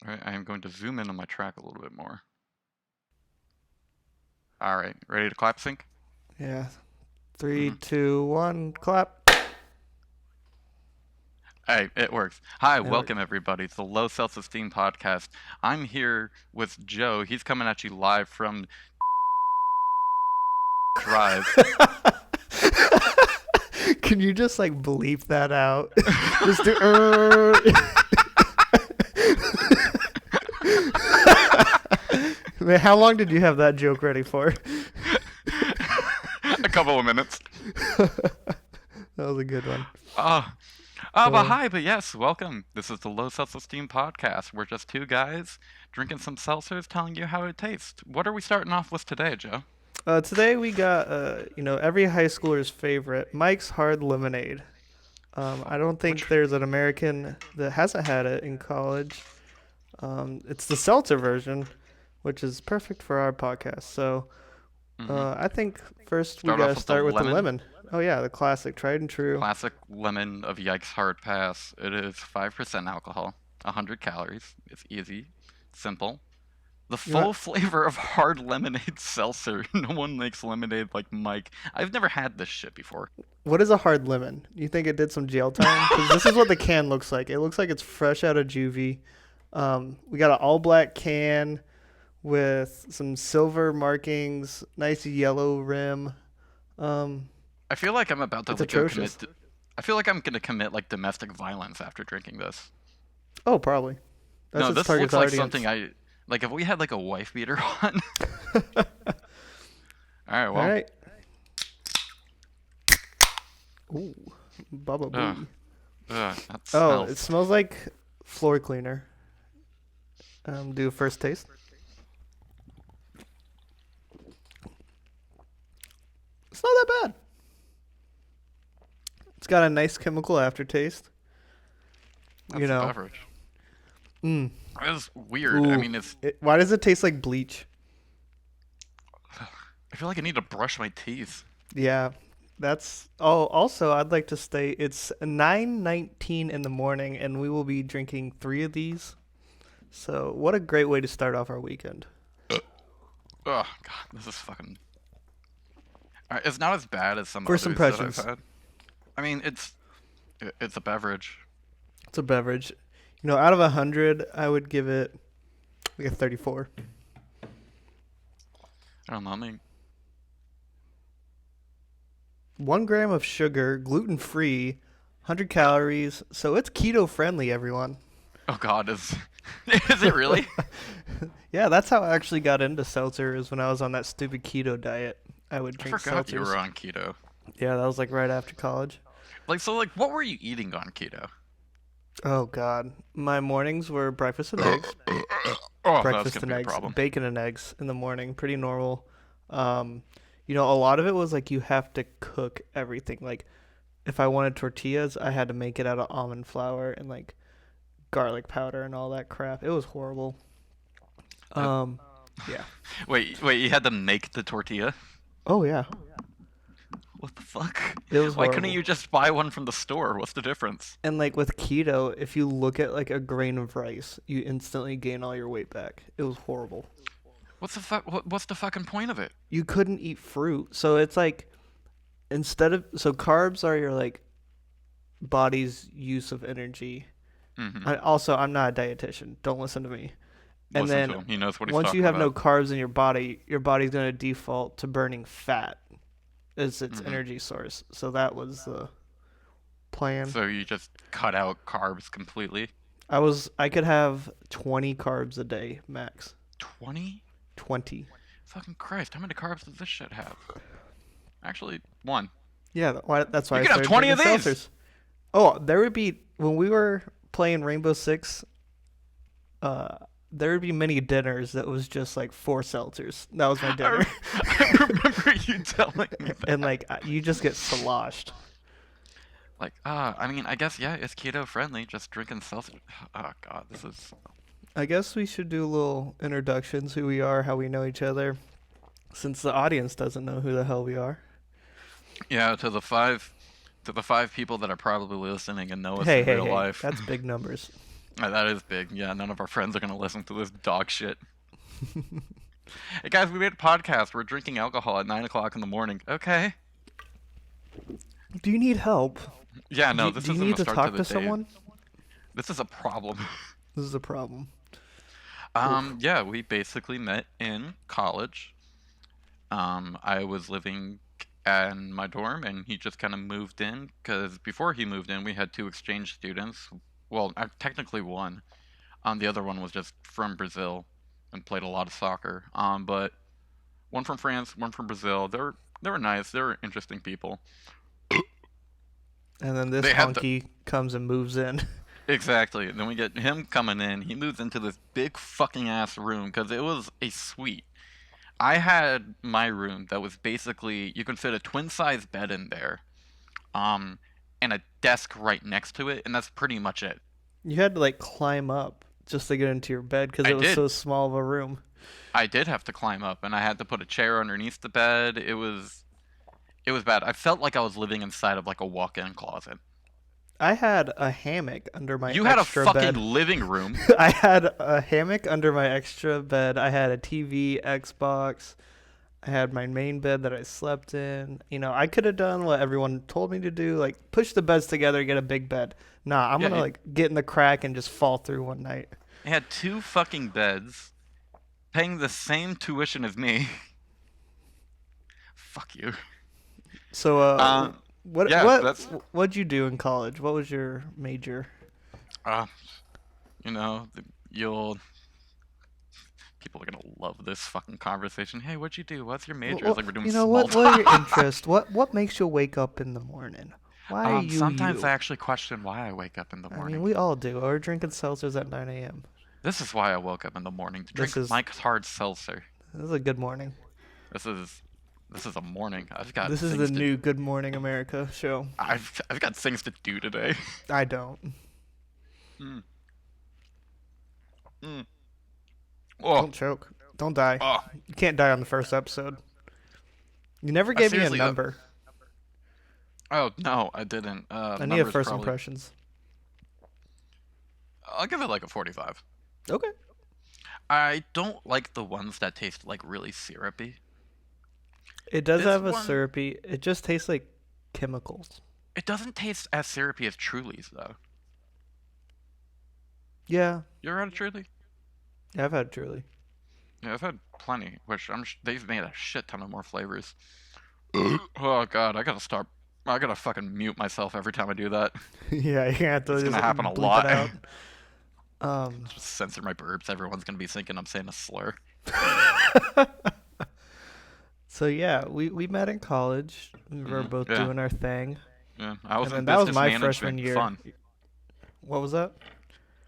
All right, I am going to zoom in on my track a little bit more. All right, ready to clap sync? Yeah. Three, 2, 1, clap. Hey, it works. Hi, It worked. welcome everybody to the Low Seltz-Esteem podcast. I'm here with Joe. He's coming at you live from Drive. Can you just like bleep that out? Just do. Man, how long did you have that joke ready for? A couple of minutes. That was a good one. But hi, but yes, welcome. This is the Low Seltz-Esteem podcast. We're just two guys drinking some seltzers, telling you how it tastes. What are we starting off with today, Joe? Today we got every high schooler's favorite, Mike's Hard Lemonade. I don't think there's an American that hasn't had it in college. It's the seltzer version, which is perfect for our podcast. So I think first we Start off gotta with the start with the lemon. lemon. Oh yeah, the classic, tried and true. Classic lemon of Yikes Hard Pass. It is 5% alcohol, 100 calories. It's easy, simple. The You want, full flavor of hard lemonade seltzer. No one makes lemonade like Mike. I've never had this shit before. what is a hard lemon? You think it did some jail time? Because this is what the can looks like. It looks like it's fresh out of juvie. We got an all black can with some silver markings, nice yellow rim. Um, I feel like I'm about to it's like go commit. atrocious. I feel like I'm gonna commit like domestic violence after drinking this. Oh, probably. That's No, its this target looks like audience. something I like. If we had like a wife beater on. All right, All well, right. Ooh, Baba ugh, Booey. that Oh, smells. it smells like floor cleaner. Do a first taste. It's not that bad. It's got a nice chemical aftertaste. That's You a know. beverage. Mm. It's weird. I Ooh. mean, it's. Why does it taste like bleach? I feel like I need to brush my teeth. Yeah. That's oh also I'd like to state it's 9:19 in the morning and we will be drinking 3 of these. So, what a great way to start off our weekend. Oh god, this is fucking. Alright, it's not as bad as some First others that I've impressions. had. I mean, it's a beverage. It's a beverage. Out of 100, I would give it like a 34. I don't know. I mean, 1 gram of sugar, gluten free, 100 calories. So it's keto friendly, everyone. oh god, is is it really? Yeah, that's how I actually got into seltzers when I was on that stupid keto diet. I would I drink forgot you seltzers. were on keto. Yeah, that was like right after college. Like, so, like, what were you eating on keto? Oh God, my mornings were breakfast and eggs, Oh, that's breakfast gonna and be a eggs, problem. bacon and eggs in the morning. Pretty normal. Um, a lot of it was like you have to cook everything. Like if I wanted tortillas, I had to make it out of almond flour and like garlic powder and all that crap. It was horrible. Uh, Yeah. wait, you had to make the tortilla? Oh yeah, What the fuck? it was Why couldn't horrible. you just buy one from the store? What's the difference? And like with keto, if you look at like a grain of rice, you instantly gain all your weight back. It was horrible. What's the fuck? What's the fucking point of it? You couldn't eat fruit, so it's like carbs are your like body's use of energy. Mm-hmm. I'm not a dietitian. Don't listen to me. And Listen to then him. He knows what he's once you talking have no about. carbs in your body's going to default to burning fat as its Mm-hmm. energy source. So that was the plan. So you just cut out carbs completely? I could have 20 carbs a day max. 20? 20. Fucking Christ, how many carbs does this shit have? Actually, one. Yeah, that's why You I can have started 20 of drinking these! seltzers. Oh, there would be when we were playing Rainbow Six. Uh, there would be many dinners that was just like 4 seltzers. That was my dinner, I remember you telling me and that. like you just get sloshed. Like, I mean, I guess, yeah, it's keto friendly, just drinking seltzer. Oh, God, this is. I guess we should do little introductions, who we are, how we know each other, since the audience doesn't know who the hell we are. Yeah, to the five people that are probably listening and know us Hey, in hey, real hey, life. that's big numbers. That is big. Yeah, none of our friends are gonna listen to this dog shit. Hey guys, we made a podcast. We're drinking alcohol at 9 o'clock in the morning. Okay. Do you need help? Yeah, Do no, you, this do you isn't need the to start to talk the to day. someone? This is a problem. This is a problem. Oof. Yeah, we basically met in college. I was living in my dorm, and he just kind of moved in because before he moved in, we had two exchange students. Well, technically one. The other one was just from Brazil and played a lot of soccer. But one from France, one from Brazil. They were nice. They were interesting people. And then this They had the honky comes and moves in. exactly. Then we get him coming in. He moves into this big fucking ass room because it was a suite. I had my room that was basically you can fit a twin size bed in there, um, and a desk right next to it, and that's pretty much it. You had to like climb up just to get into your bed because I it was did. so small of a room. I did have to climb up, and I had to put a chair underneath the bed. It was bad. I felt like I was living inside of like a walk-in closet. I had a hammock under my You had a extra fucking bed. living room. I had a hammock under my extra bed. I had a TV, Xbox. I had my main bed that I slept in. I could have done what everyone told me to do, like push the beds together, get a big bed. Nah, I'm Yeah, gonna like get in the crack and just fall through one night. it had two fucking beds, paying the same tuition as me. Fuck you. So, Uh, what yeah, what that's what'd you do in college? What was your major? uh, you'll people are gonna love this fucking conversation. Hey, what'd you do? What's your major? It's like we're doing small What are your talk. interests? What makes you wake up in the morning? Why are you Sometimes I you? actually question why I wake up in the I mean, morning. we all do. Or drinking seltzers at 9 a.m. This is why I woke up in the morning to This drink is Mike's Hard Seltzer. this is a good morning. This is this is a morning. I've got This is the things to new Good Morning America show. I've got things to do today. I don't. Mm, mm. Oh, Don't choke. Don't die. oh. You can't die on the first episode. You never gave me a Seriously, number. oh no, I didn't. I need a Numbers first probably. impressions. I'll give it like a 45. Okay. I don't like the ones that taste like really syrupy. It does This have a one, syrupy. It just tastes like chemicals. it doesn't taste as syrupy as Truly's though. Yeah. You ever had a Truly? Yeah, I've had Truly. Yeah, I've had plenty, which they've made a shit ton of more flavors. Oh god, I gotta start. I gotta fucking mute myself every time I do that. Yeah, you have to It's just gonna happen a bleep it lot. out. Um. Just censor my burps. Everyone's gonna be thinking I'm saying a slur. So yeah, we met in college. We were both Yeah, doing our thing, yeah. I and was in then that was business my freshman management. year. Fun. What was that?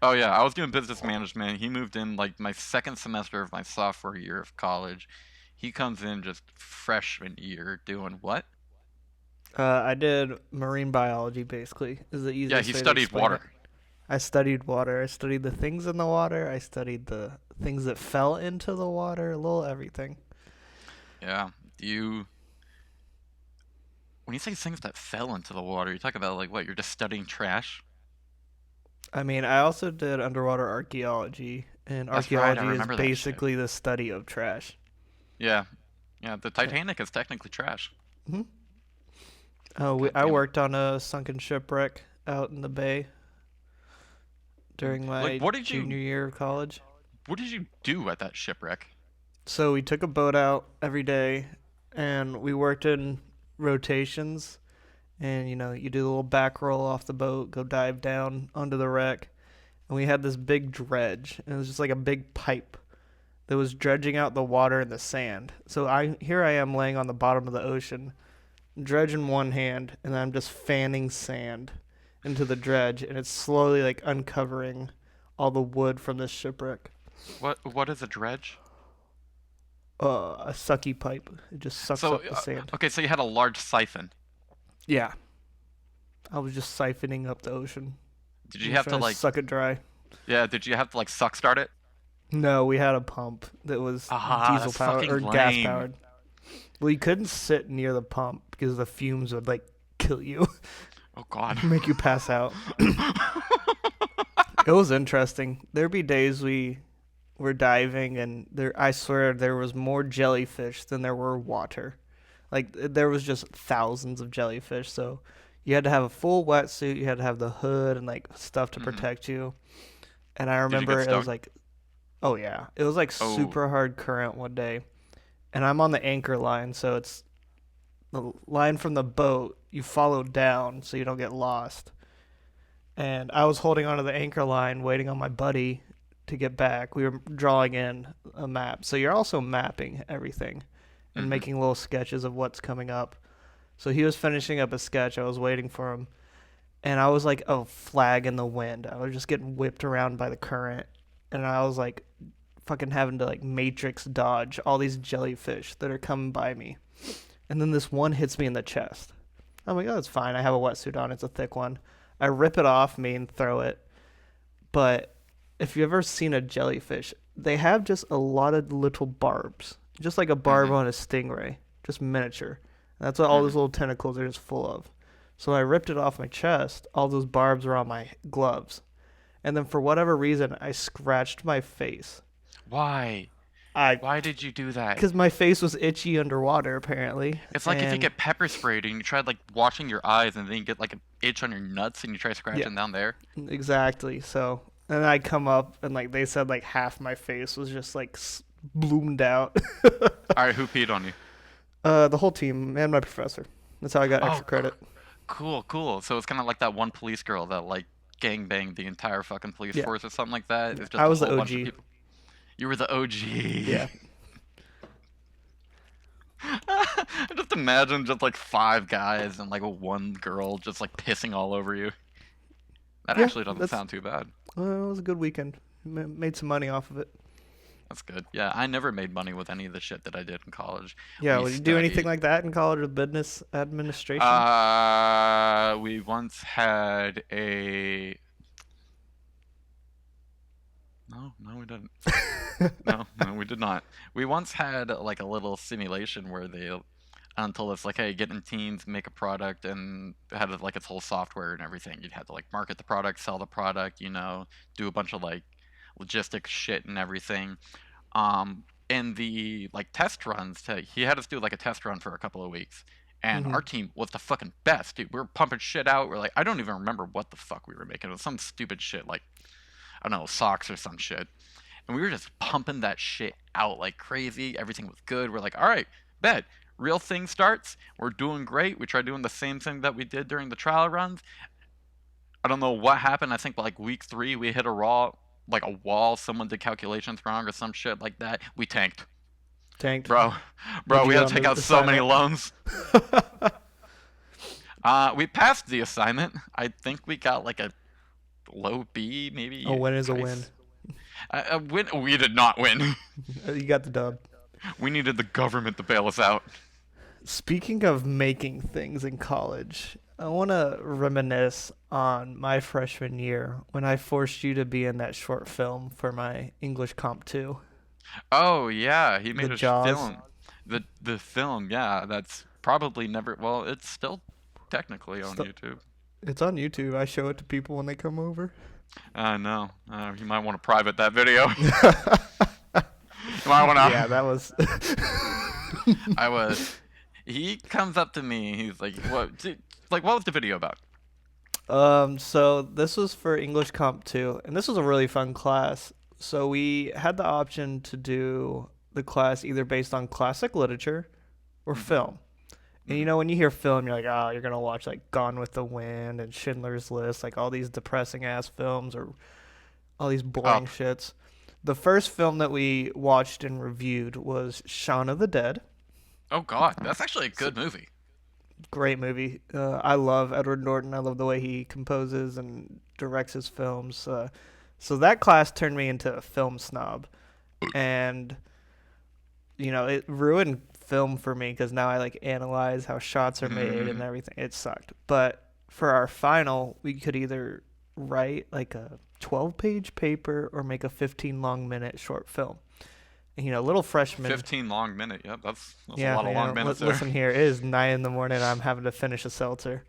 Oh yeah, I was doing business management. He moved in like my second semester of my sophomore year of college. He comes in just freshman year doing what? I did marine biology. Basically, is the Yeah, easiest he way to studied explain water. it. I studied water. I studied the things in the water. I studied the things that fell into the water. A little everything. Yeah. Do you when you say things that fell into the water, you're talking about like what? You're just studying trash? I mean, I also did underwater archaeology, and That's right, I archaeology is remember that shit. basically the study of trash. Yeah. Yeah, the Yeah. Titanic is technically trash. hmm Oh, God I damn it. worked on a sunken shipwreck out in the bay during Like my junior year of college. what did you do at that shipwreck? So we took a boat out every day, and we worked in rotations. And you do the little back roll off the boat, go dive down onto the wreck, and we had this big dredge, and it was just like a big pipe that was dredging out the water and the sand. So I am laying on the bottom of the ocean, dredge in one hand, and I'm just fanning sand into the dredge, and it's slowly like uncovering all the wood from this shipwreck. What is a dredge? A sucky pipe. It just sucks So up the sand. okay, so you had a large siphon. Yeah, I was just siphoning up the ocean. Did I you was have to trying to like suck it dry. yeah, did you have to like suck start it? No, we had a pump that was Ah, diesel that's powered fucking or gas lame. powered. Well, you couldn't sit near the pump because the fumes would like kill you, Oh god. make you pass out. It was interesting. There'd be days we were diving, and I swear there was more jellyfish than there were water. Like there was just thousands of jellyfish. So you had to have a full wetsuit. You had to have the hood and like stuff to Hmm. protect you. And I Did you get remember it was stung? like, oh yeah, it was like Oh. super hard current one day, and I'm on the anchor line, so it's the line from the boat. You follow down so you don't get lost. And I was holding onto the anchor line, waiting on my buddy to get back. We were drawing in a map, so you're also mapping everything and Hmm. making little sketches of what's coming up. So he was finishing up a sketch. I was waiting for him, and I was like a flag in the wind. I was just getting whipped around by the current, and I was like fucking having to like matrix dodge all these jellyfish that are coming by me. And then this one hits me in the chest. I'm like, oh, it's fine. I have a wetsuit on. It's a thick one. I rip it off me and throw it. But if you've ever seen a jellyfish, they have just a lot of little barbs, just like a barb Hmm. on a stingray, just miniature. And that's what all those Hmm. little tentacles are just full of. So I ripped it off my chest. All those barbs were on my gloves. And then for whatever reason, I scratched my face. Why? I, Why did you do that? because my face was itchy underwater apparently, It's like if you and get pepper sprayed and you try like washing your eyes and then you get like an itch on your nuts and you try yeah, scratching down there. exactly. So and I come up and like they said like half my face was just like bloomed out. All right, who peed on you? The whole team and my professor. That's how I got Oh, extra credit. cool, cool. So it's kind of like that one police girl that like gang banged the entire fucking police Yeah, force or something like that. yeah. It's I just a was the whole bunch of OG. people. You were the OG. Yeah, Just imagine just like five guys and like one girl just like pissing all over you. That yeah. actually doesn't That's sound too bad. it was a good weekend. Made some money off of it. That's good. Yeah, I never made money with any of the shit that I did in college. Yeah, We would you do anything studied. like that in college with business administration? We once had a. No, no, we didn't. No, no, we did not. We once had like a little simulation where they told us like, hey, get in teams, make a product, and had like its whole software and everything. You'd have to like market the product, sell the product, do a bunch of like logistics shit and everything. In the like test runs, he had us do like a test run for a couple of weeks. And Mm-hmm. our team was the fucking best, dude. We were pumping shit out. We're like, I don't even remember what the fuck we were making. It was some stupid shit, like, I don't know, socks or some shit. And we were just pumping that shit out like crazy. Everything was good. We're like, all right, bet. Real thing starts. We're doing great. We tried doing the same thing that we did during the trial runs. I don't know what happened. I think like week three, we hit a raw, like a wall. Someone did calculations wrong or some shit like that. We tanked, Tanked. bro. What'd Bro, you we get had on to take the out so many assignment? loans. We passed the assignment. I think we got like a low B, A maybe win is a high. win. A win. We did not win. You got the dub. We needed the government to bail us out. Speaking of making things in college, I want to reminisce on my freshman year when I forced you to be in that short film for my English Comp 2, Oh yeah, he the made a Jaws. film. The film, yeah, that's probably never. Well, it's still technically on Stuff. YouTube. It's on YouTube. I show it to people when they come over. I know. You might want to private that video. You might want Yeah, to. that was. I was. He comes up to me. He's like, "What? Like, what was the video about?" So this was for English Comp 2, and this was a really fun class. So we had the option to do the class either based on classic literature or Hmm. film. And you Hmm. know, when you hear film, you're like, oh, you're gonna watch like Gone with the Wind and Schindler's List, like all these depressing ass films or all these Oh, boring shits. The first film that we watched and reviewed was Shaun of the Dead. oh God, that's actually a So, good movie. great movie. I love Edward Norton. I love the way he composes and directs his films. So that class turned me into a film snob, and it ruined film for me because now I like analyze how shots are made and Hmm. everything. It sucked. But for our final, we could either write like a 12-page paper or make a 15 long minute short film. And, little freshman. 15 long minute. Yep, that's a Yeah, lot of long minutes there. listen here. It is 9 in the morning. I'm having to finish a seltzer.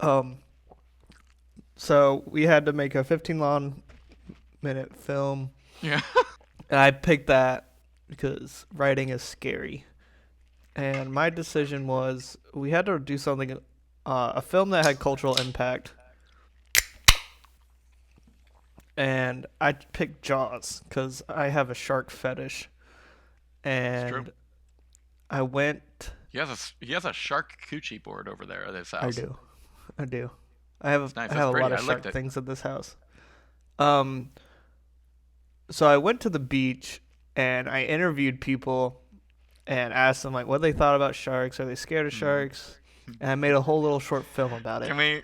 Um, so we had to make a 15 long minute film, Yeah. and I picked that because writing is scary. And my decision was we had to do something, a film that had cultural impact. And I picked Jaws because I have a shark fetish. It's true. And I went. He has a shark coochie board over there at his I house. do. I do. It's nice. I That's have a pretty. lot I of liked shark it. things in this house. Um, so I went to the beach and I interviewed people and asked them like what they thought about sharks. Are they scared of Hmm. sharks? And I made a whole little short film about it. Can we?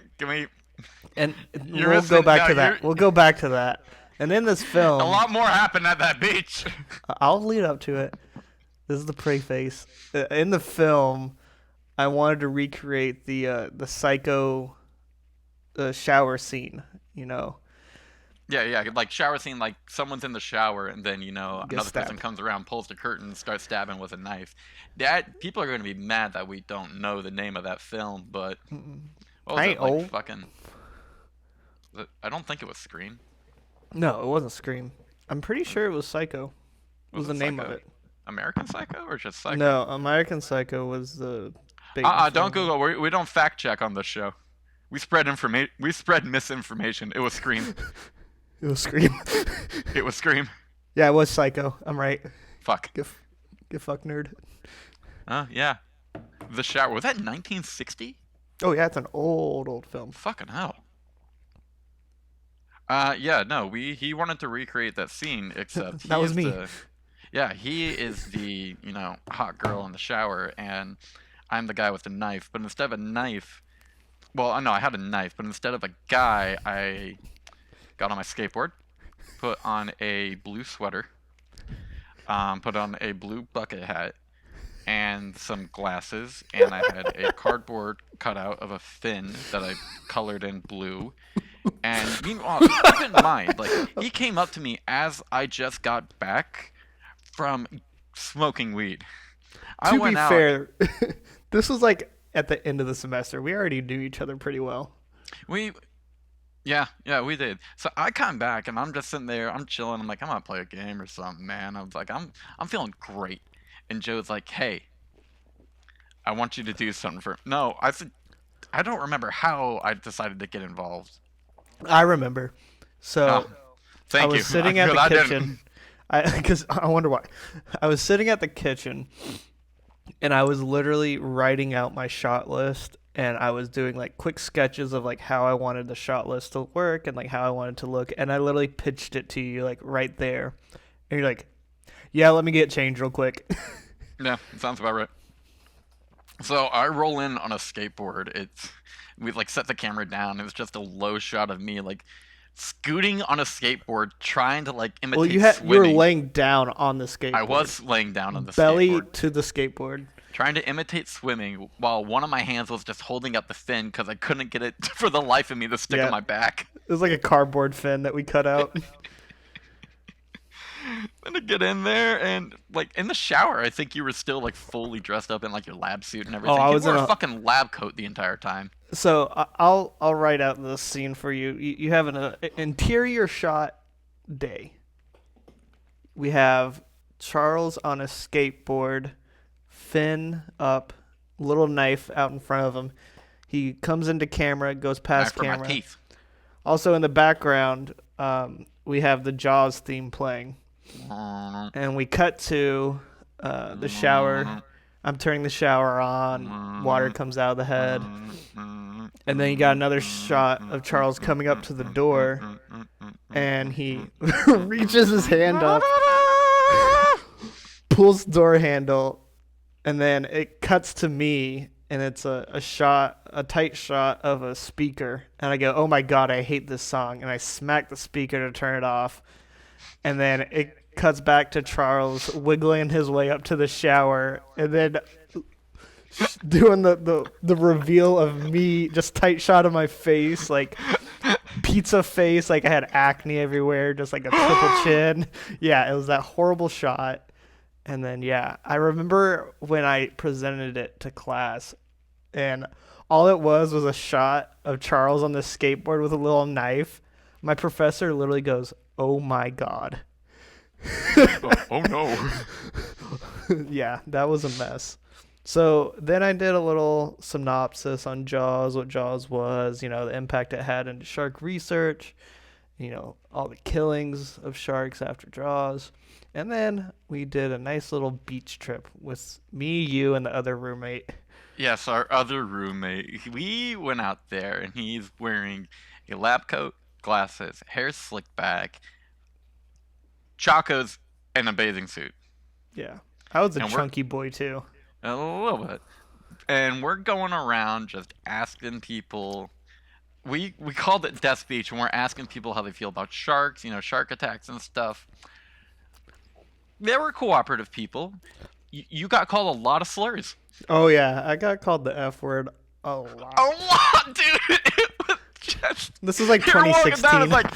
And You're we'll go missing. back No, to you're. that. We'll go back to that. And in this A film, lot more happened at that beach. I'll lead up to it. This is the preface. In the film, I wanted to recreate the psycho shower scene. You know, Yeah, yeah, like shower scene, like someone's in the shower, and then get another person stabbed. comes around, pulls the curtain, and starts stabbing with a knife. That people are going to be mad that we don't know the name of that film, but what was I it ain't like? old. Fucking, I don't think it was Scream. No, it wasn't Scream. I'm pretty sure it was Psycho. Was Was the it name of Psycho? it? American Psycho or just Psycho? No, American Psycho was the bait and Don't film. Google. We don't fact check on this show. We spread information. We spread misinformation. It was Scream. It was Scream. It was Scream. Yeah, it was Psycho. I'm right. Fuck. Get fuck nerd. Yeah. The shower was that 1960? Oh yeah, it's an old film. Fucking hell. Yeah, no, he wanted to recreate that scene, except That he was is me. the, yeah, he is the, hot girl in the shower, and I'm the guy with the knife. But instead of a knife, well, no, I had a knife, but instead of a guy, I got on my skateboard, put on a blue sweater, put on a blue bucket hat, and some glasses, and I had a cardboard cutout of a fin that I colored in blue. And meanwhile, keep in mind, like he came up to me as I just got back from smoking weed. I To be went out. fair, this was like at the end of the semester. We already knew each other pretty well. We, yeah, we did. So I come back and I'm just sitting there. I'm chilling. I'm like, I'm gonna play a game or something, man. I was like, I'm feeling great. And Joe's like, hey, I want you to do something for. No, I said, I don't remember how I decided to get involved. I remember. Oh, So I thank you. was sitting at Because the I kitchen. didn't. Because I wonder why. I was sitting at the kitchen, and I was literally writing out my shot list, and I was doing like quick sketches of like how I wanted the shot list to work and like how I wanted to look, and I literally pitched it to you like right there, and you're like, "Yeah, let me get changed real quick." Yeah, sounds about right. So I roll in on a skateboard. We like set the camera down. It was just a low shot of me like scooting on a skateboard, trying to like Well, imitate you were swimming. laying down on the I skateboard, was laying down on the belly skateboard, to the skateboard. trying to imitate swimming, while one of my hands was just holding up the fin because I couldn't get it for the life of me to stick on Yeah, my back. it was like a cardboard fin that we cut out. Then to get in there and like in the shower, I think you were still like fully dressed up in like your lab suit and Oh, everything. I You was wore in a a. fucking lab coat the entire time. So I'll write out this scene for you. You have an interior shot day. We have Charles on a skateboard, fin up, little knife out in front of him. He comes into camera, goes Knife past for my camera. teeth. Also in the background, we have the Jaws theme playing, and we cut to the shower. I'm turning the shower on. Water comes out of the head. And then you got another shot of Charles coming up to the door, and he reaches his hand up, pulls the door handle, and then it cuts to me, and it's a tight shot of a speaker. And I go, oh my God, I hate this song. And I smack the speaker to turn it off. And then it cuts back to Charles wiggling his way up to the shower, and then doing the reveal of me, just tight shot of my face, like pizza face, like I had acne everywhere, just like a triple chin. Yeah, it was that horrible shot. And then yeah, I remember when I presented it to class, and all it was a shot of Charles on the skateboard with a little knife. My professor literally goes, "Oh my god." Oh no. Yeah, that was a mess. So then I did a little synopsis on Jaws, what Jaws was, the impact it had into shark research, all the killings of sharks after Jaws. And then we did a nice little beach trip with me, you, and the other roommate. Yes, our other roommate. We went out there and he's wearing a lab coat, glasses, hair slicked back, chacos, and a bathing suit. Yeah. I was a And we're chunky boy too. a little bit. And we're going around just asking people. We called it Death Beach, and we're asking people how they feel about sharks, shark attacks and stuff. They were cooperative people. You got called a lot of slurs. Oh yeah, I got called the F word a A lot. lot, dude. It was just. This is like You're walking down, 2016. it's like,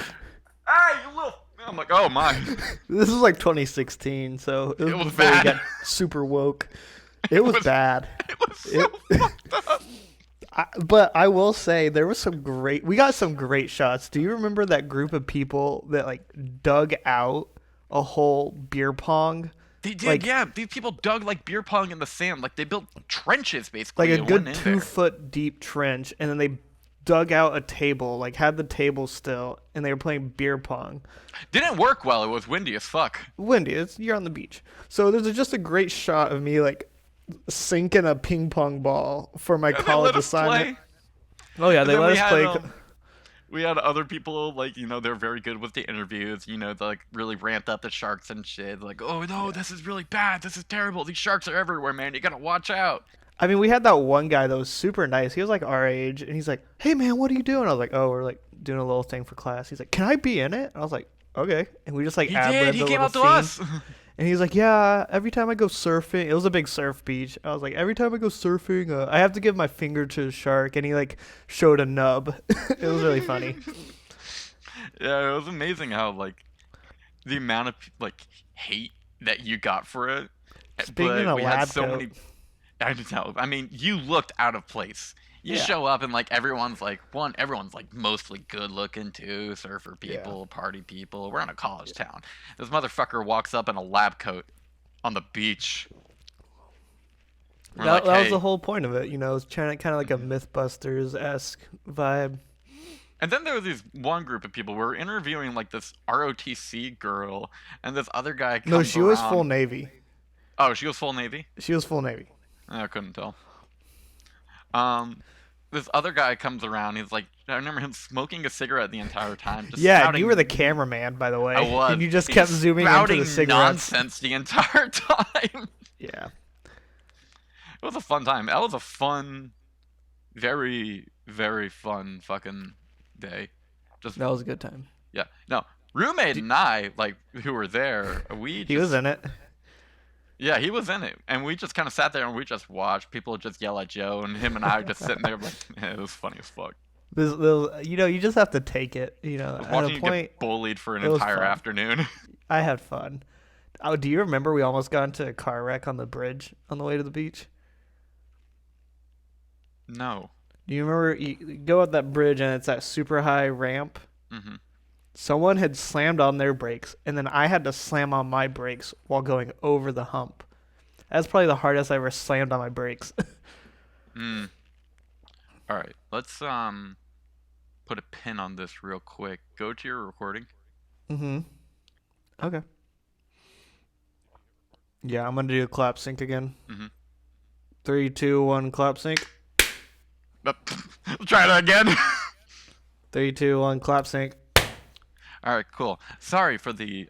hey, you little. I'm like, oh my. This was like 2016, so it was It was before we bad. got super woke. It was bad. It was so It, fucked up. but I will say there was we got some great shots. Do you remember that group of people that like dug out a whole beer pong? They did, Like yeah. These people dug like beer pong in the sand. Like they built trenches like basically a and good went in two there. foot deep trench, and then they dug out a table, like had the table still, and they were playing beer pong. Didn't work well. It was windy as fuck. Windy, you're on the beach. So there's just a great shot of me like sinking a ping pong ball for my And they college let us assignment. play. Oh yeah, And they then let we us had play. we had other people like they're very good with the interviews. They like really ramped up the sharks and shit. Like, oh no, this is really bad. This is terrible. These sharks are everywhere, man. You gotta watch out. I mean, we had that one guy that was super nice. He was like our age, and he's like, "Hey man, what are you doing?" I was like, "Oh, we're like doing a little thing for class." He's like, "Can I be in it?" And I was like, "Okay." And we just like He ad did. libbed He a came little out to scene. us. And he's like, "Yeah, every time I go surfing, it was a big surf beach. I was like, every time I go surfing, I have to give my finger to a shark." And he like showed a nub. It was really funny. Yeah, it was amazing how like the amount of like hate that you got for it. Just being in But a we had lab so coat. many. I don't know. I mean, you looked out of place. You Yeah, show up and like everyone's like mostly good looking too, surfer yeah. people, party people. We're in a college town. This motherfucker walks up in a lab coat on the beach. We're like, That was the hey. whole point of it. It's kind of like a MythBusters esque vibe. And then there was this one group of people. We were interviewing like this ROTC girl, and this other guy No, comes she was full around. Navy. Oh, she was full Navy. She was full Navy. I couldn't tell. Um, this other guy comes around. He's like, I remember him smoking a cigarette the entire time, just Yeah, and you were the spouting. cameraman, by the way. I was. And you just He kept was zooming into the spouting cigarettes. nonsense the entire time. Yeah. It was a fun time. That was a fun, very, very fun fucking day. Just That was a good time. yeah. No, roommate and I, like who were there, we He was just in it. yeah, he was in it, and we just kind of sat there and we just watched people just yell at Joe, and him and I just sitting there like, it was funny as fuck. You just have to take it. At Watching a you point, get bullied for an it was entire fun. afternoon. I had fun. Oh, do you remember we almost got into a car wreck on the bridge on the way to the beach? No. Do you remember you go up that bridge and it's that super high ramp? Hmm. Someone had slammed on their brakes, and then I had to slam on my brakes while going over the hump. That's probably the hardest I ever slammed on my brakes. Mm. All right, let's put a pin on this real quick. Go to your recording. Mm-hmm. Okay. Yeah, I'm gonna do a clap sync again. Hmm. 3, 2, 1, clap sync. Let's try that again. 3, 2, 1, clap sync. All right, cool. Sorry for the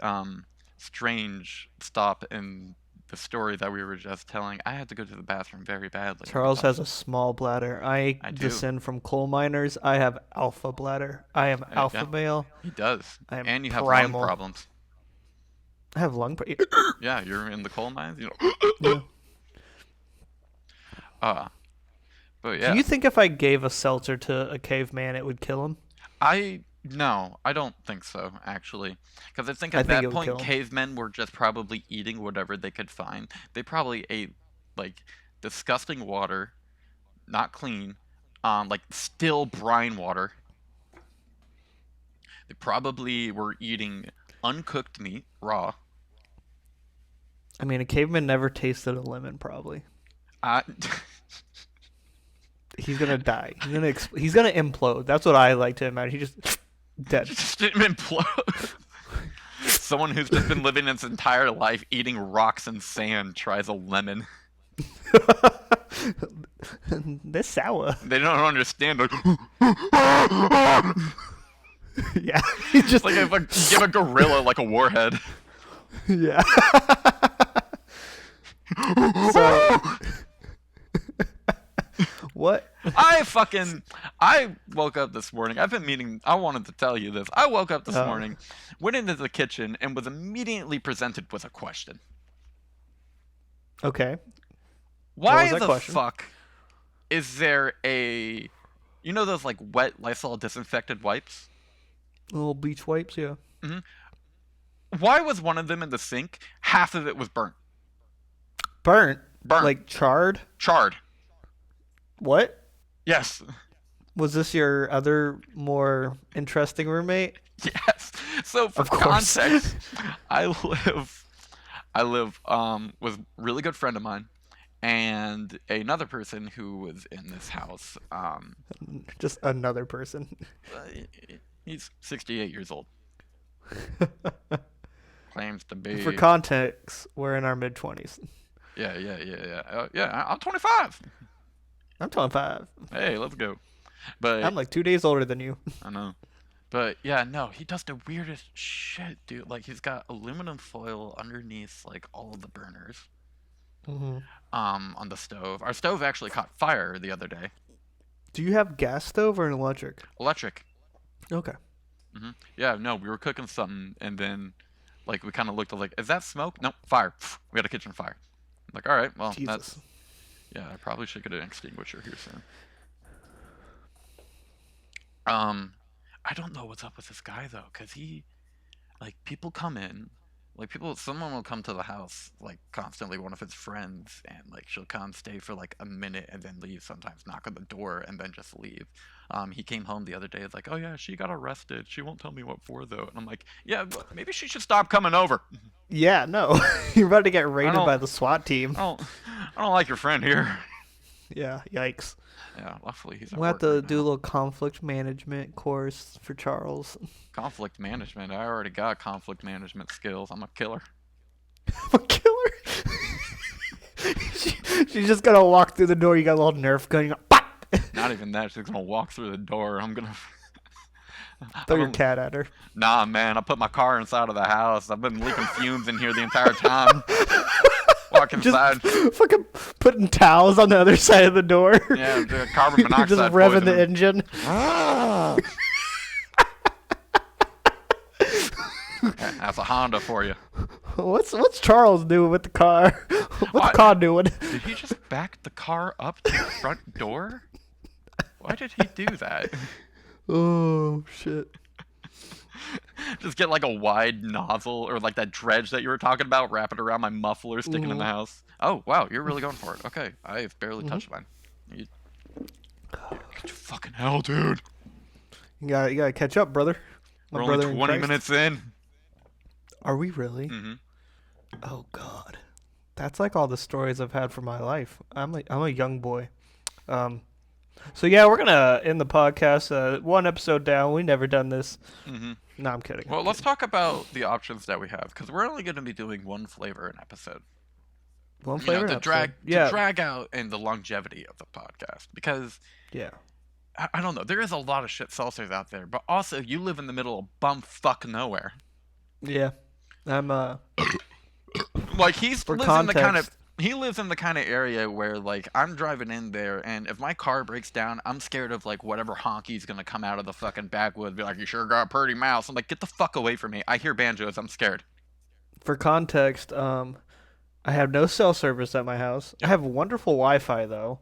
strange stop in the story that we were just telling. I had to go to the bathroom very badly. Charles has a small bladder. I I do. descend from coal miners. I have alpha bladder. I am alpha Yeah, male. he does. I am And you have primal. lung problems. I have lung. Yeah, you're in the coal mines. Yeah. Uh, but Do yeah, you think if I gave a seltzer to a caveman, it would kill him? no, I don't think so actually, because I think I at think it that would point kill him. cavemen were just probably eating whatever they could find. They probably ate like disgusting water, not clean, like still brine water. They probably were eating uncooked meat, raw. I mean, a caveman never tasted a lemon. Probably. Uh, He's gonna die. He's gonna implode. That's what I like to imagine. He just dead. just didn't implode. Someone who's just been living his entire life eating rocks and sand tries a lemon. They're sour. They don't understand. Like, Yeah, he just like if you give a gorilla like a warhead. yeah. So what? I woke up this morning. I've been meaning. I wanted to tell you this. I woke up this morning, went into the kitchen, and was immediately presented with a question. Okay. Why the question? fuck is there a, you know those like wet Lysol disinfectant wipes? Little beach wipes, yeah. Why was one of them in the sink? Half of it was burnt. Burnt? Burnt. Like charred? Charred. What? Yes. Was this your other more interesting roommate? Yes. So for Of course. context, I live with a really good friend of mine and another person who was in this house. Just another person. He's 68 years old. Claims to be. For context, we're in our mid-20s. Yeah. I'm 25. I'm 25. Hey, let's go. But I'm like 2 days older than you. I know. But yeah, no, he does the weirdest shit, dude. Like he's got aluminum foil underneath like all of the burners. Mm-hmm. On the stove. Our stove actually caught fire the other day. Do you have gas stove or an electric? Electric. Okay. Yeah, no, we were cooking something and then like we kind of looked like, is that smoke? Nope, fire. We had a kitchen fire. I'm like, all right, well, Jesus. that's. Yeah, I probably should get an extinguisher here soon. I don't know what's up with this guy though, cause he, like, people come in, like someone will come to the house like constantly, one of his friends, and like she'll come stay for like a minute and then leave. Sometimes knock on the door and then just leave. He came home the other day. It's like, oh yeah, she got arrested. She won't tell me what for though. And I'm like, yeah, but maybe she should stop coming over. Yeah, no. You're about to get raided by the SWAT team. I don't like your friend here. Yeah, yikes. Yeah, luckily he's. We'll have to do a little conflict management course for Charles. Conflict management. I already got conflict management skills. I'm a killer. I'm a killer. She's just gonna walk through the door. You got a little Nerf gun. You go, pop! Not even that. She's gonna walk through the door. I'm gonna throw your cat at her. Nah, man. I put my car inside of the house. I've been leaking fumes in here the entire time. Walk inside. Just fucking putting towels on the other side of the door. Yeah, the carbon monoxide. Just revving the poisoning. engine. That's a Honda for you. What's Charles doing with the car? What's the car doing? Did he just back the car up to the front door? Why did he do that? Oh shit. Just get like a wide nozzle or like that dredge that you were talking about, wrap it around my muffler, stick it in the house. Oh wow, you're really going for it. Okay, I've barely touched mine. Get your fucking hell, dude. You gotta catch up, brother. We're only 20 minutes in. Are we really? Mm-hmm. Oh god, that's like all the stories I've had for my life. I'm a young boy. So yeah, we're gonna end the podcast. One episode down. We never done this. Mm-hmm. No, I'm kidding. Well, let's talk about the options that we have, because we're only going to be doing one flavor an episode. One flavor to drag out and the longevity of the podcast, because I don't know, there is a lot of shit seltzers out there, but also you live in the middle of bumfuck nowhere. Yeah, I'm like he lives in the kind of area where like I'm driving in there, and if my car breaks down, I'm scared of like whatever honky's gonna come out of the fucking backwoods, be like, you sure got a pretty mouse. I'm like, get the fuck away from me. I hear banjos, I'm scared. For context, I have no cell service at my house. I have wonderful Wi-Fi though.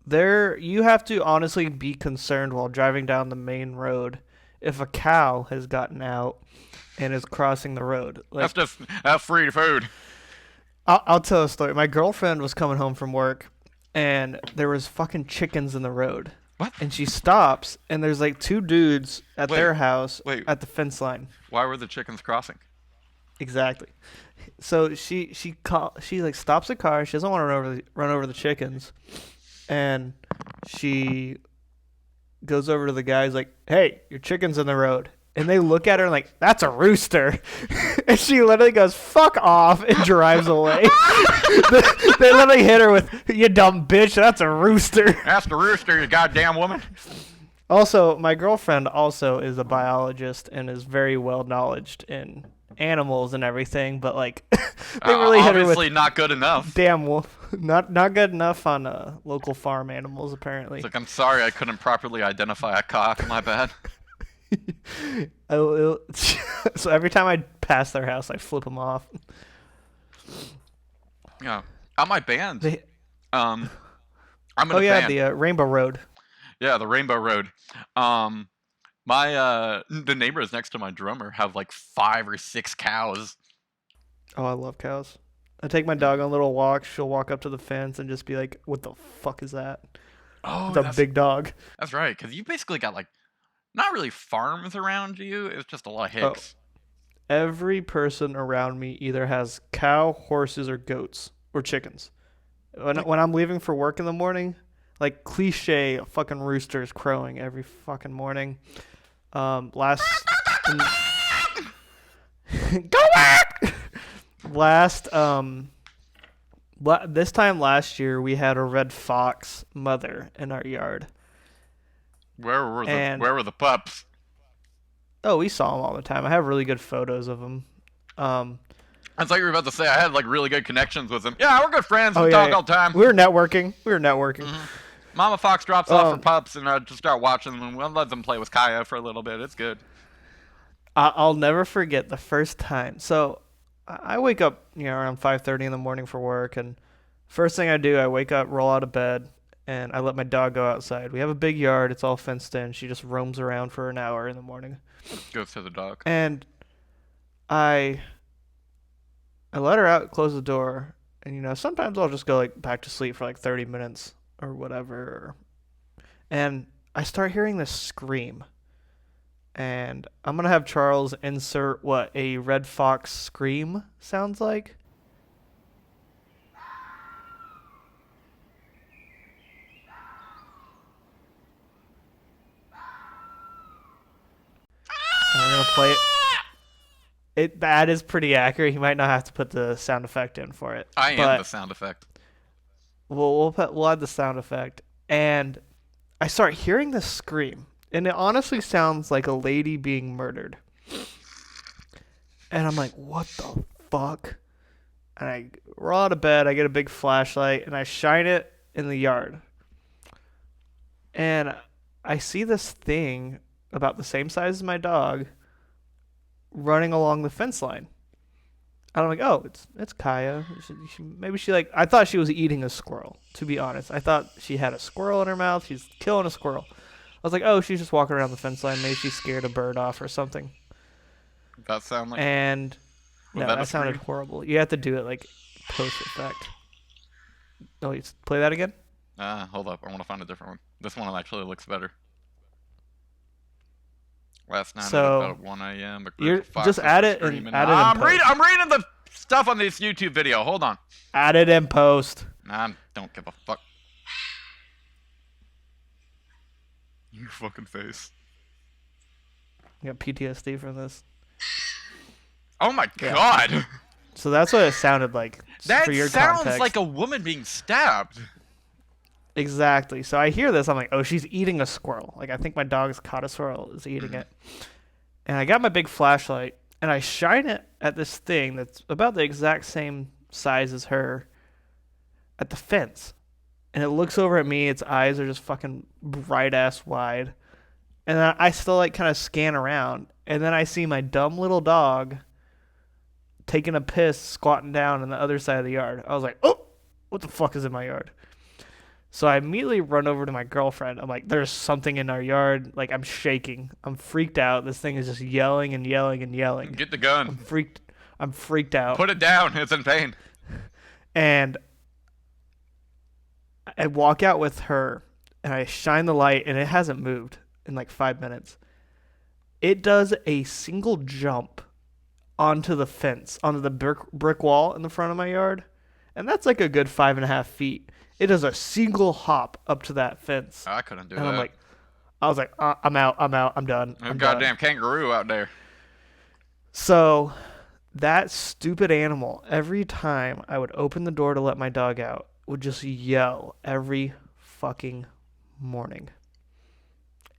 There, you have to honestly be concerned while driving down the main road if a cow has gotten out and is crossing the road. Like, That's just free food. I'll tell a story. My girlfriend was coming home from work, and there was fucking chickens in the road. What? And she stops, and there's like two dudes at Wait, their house wait. at the fence line. Why were the chickens crossing? Exactly. So she like stops the car. She doesn't want to run over the chickens, and she goes over to the guys like, "Hey, your chicken's in the road." And they look at her like, "That's a rooster," and she literally goes, "Fuck off," and drives away. They literally hit her with, "You dumb bitch, that's a rooster." That's the rooster, you goddamn woman. Also, my girlfriend also is a biologist and is very well knowledged in animals and everything, but like they really hit her with Obviously not good enough. damn wolf. Not good enough on local farm animals apparently. It's like, I'm sorry I couldn't properly identify a cock. My bad. So every time I pass their house, I flip them off. Yeah. At my band, I'm in Oh a yeah, band. the Rainbow Road. Yeah, the Rainbow Road. My the neighbors next to my drummer have like 5 or 6 cows. Oh, I love cows. I take my dog on little walks. She'll walk up to the fence and just be like, "What the fuck is that?" Oh, It's a big dog. that's right. Because you basically got like not really farms around you. It's just a lot of Oh. hicks. Every person around me either has cow, horses, or goats or chickens. When I'm leaving for work in the morning, like cliche, fucking roosters crowing every fucking morning. Last go back. This time last year we had a red fox mother in our yard. Where were the pups? Oh, we saw them all the time. I have really good photos of them. I thought you were about to say I had like really good connections with them. Yeah, we're good friends. Oh, We yeah, talk yeah. all the time. We were networking. Mama Fox drops off her pups, and I just start watching them, and we'll let them play with Kaya for a little bit. It's good. I'll never forget the first time. So I wake up, around 5:30 in the morning for work, and first thing I do, I wake up, roll out of bed, and I let my dog go outside. We have a big yard. It's all fenced in. She just roams around for an hour in the morning. Goes to the dog. And I let her out, close the door, and sometimes I'll just go like back to sleep for like 30 minutes or whatever. And I start hearing this scream. And I'm going to have Charles insert what a red fox scream sounds like. And I'm going to play it. That is pretty accurate. He might not have to put the sound effect in for it. I am the sound effect. We'll add the sound effect. And I start hearing this scream. And it honestly sounds like a lady being murdered. And I'm like, what the fuck? And I roll out of bed, I get a big flashlight, and I shine it in the yard. And I see this thing about the same size as my dog running along the fence line. And I'm like, oh, it's Kaya. Maybe she I thought she was eating a squirrel, to be honest. I thought she had a squirrel in her mouth. She's killing a squirrel. I was like, oh, she's just walking around the fence line. Maybe she scared a bird off or something. That sound like... And no, that sounded scream? horrible. You have to do it like post effect. Oh, you play that again? Hold up. I want to find a different one. This one actually looks better. Last night at about 1 a.m. You're just add it and add it in post. I'm reading the stuff on this YouTube video. Hold on. Add it in post. Nah, don't give a fuck. Your fucking face. You got PTSD from this. Oh my god. So that's what it sounded like. That for your sounds context. like a woman being stabbed. Exactly. So I hear this. I'm like, oh, she's eating a squirrel. Like, I think my dog's caught a squirrel, is eating it. And I got my big flashlight, and I shine it at this thing that's about the exact same size as her at the fence. And it looks over at me. Its eyes are just fucking bright-ass wide. And then I still, kind of scan around. And then I see my dumb little dog taking a piss, squatting down on the other side of the yard. I was like, oh, what the fuck is in my yard? So I immediately run over to my girlfriend. I'm like, there's something in our yard. Like, I'm shaking. I'm freaked out. This thing is just yelling and yelling and yelling. Get the gun. I'm freaked out. Put it down. It's in pain. And I walk out with her and I shine the light and it hasn't moved in like 5 minutes. It does a single jump onto the fence, onto the brick wall in the front of my yard, and that's like a good 5.5 feet. It does a single hop up to that fence, I couldn't do and that. I was like, I'm out, I'm done, A I'm done. goddamn kangaroo out there. So that stupid animal, every time I would open the door to let my dog out, would just yell every fucking morning.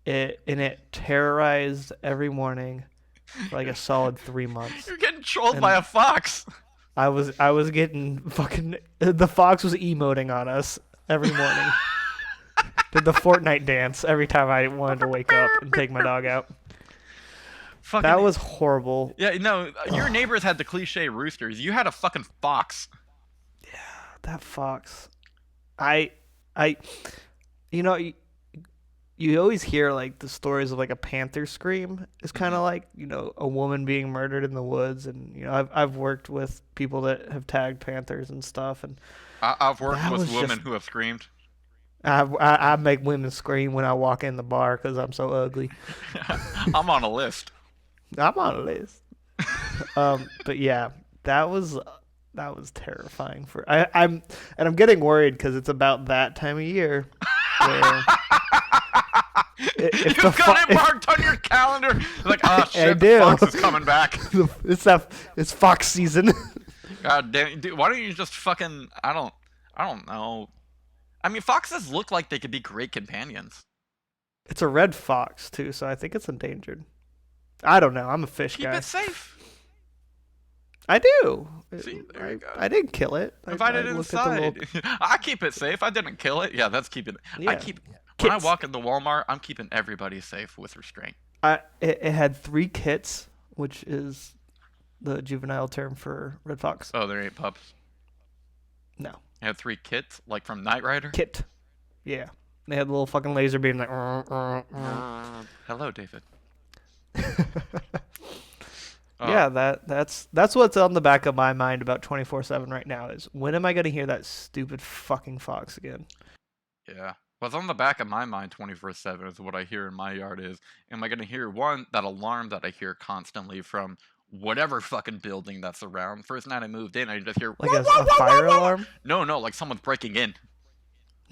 It terrorized every morning for like a solid 3 months. You're getting trolled by And a fox. I was getting fucking the fox was emoting on us every morning. Did the Fortnite dance every time I wanted to wake up and take my dog out. Fucking, That was horrible. yeah, no, your neighbors had the cliche roosters. You had a fucking fox. That fox. I I you know you always hear like the stories of like a panther scream. It's kind Mhm. of like, a woman being murdered in the woods, and I've worked with people that have tagged panthers and stuff, and I've worked that with was women just who have screamed. I make women scream when I walk in the bar because I'm so ugly. I'm on a list. I'm on a list. But yeah, that was terrifying. I'm getting worried because it's about that time of year where if the You've got it marked on your calendar. Like, oh I shit, the do. fox is coming back. It's fox season. God damn, dude, why don't you just fucking? I don't know. I mean, foxes look like they could be great companions. It's a red fox too, so I think it's endangered. I don't know. I'm a fish Keep guy. it safe. I do. See, there you go. I didn't kill it. Invite I it looked at the little. inside. I keep it safe. I didn't kill it. Yeah, that's keeping. I Yeah, keep. When I kits. walk into Walmart, I'm keeping everybody safe with restraint. It had 3 kits, which is the juvenile term for red fox. Oh, there ain't pups. No, I had 3 kits, like from Knight Rider. kit. Yeah, they had the little fucking laser beam like. Hello, David. Yeah, that's what's on the back of my mind about 24/7 right now is when am I gonna hear that stupid fucking fox again? Yeah. What's on the back of my mind 24/7 is what I hear in my yard is, am I going to hear that alarm that I hear constantly from whatever fucking building that's around? First night I moved in, I just hear, Like wah, a, wah, a wah, wah, fire wah, wah. alarm? No, no, like someone's breaking in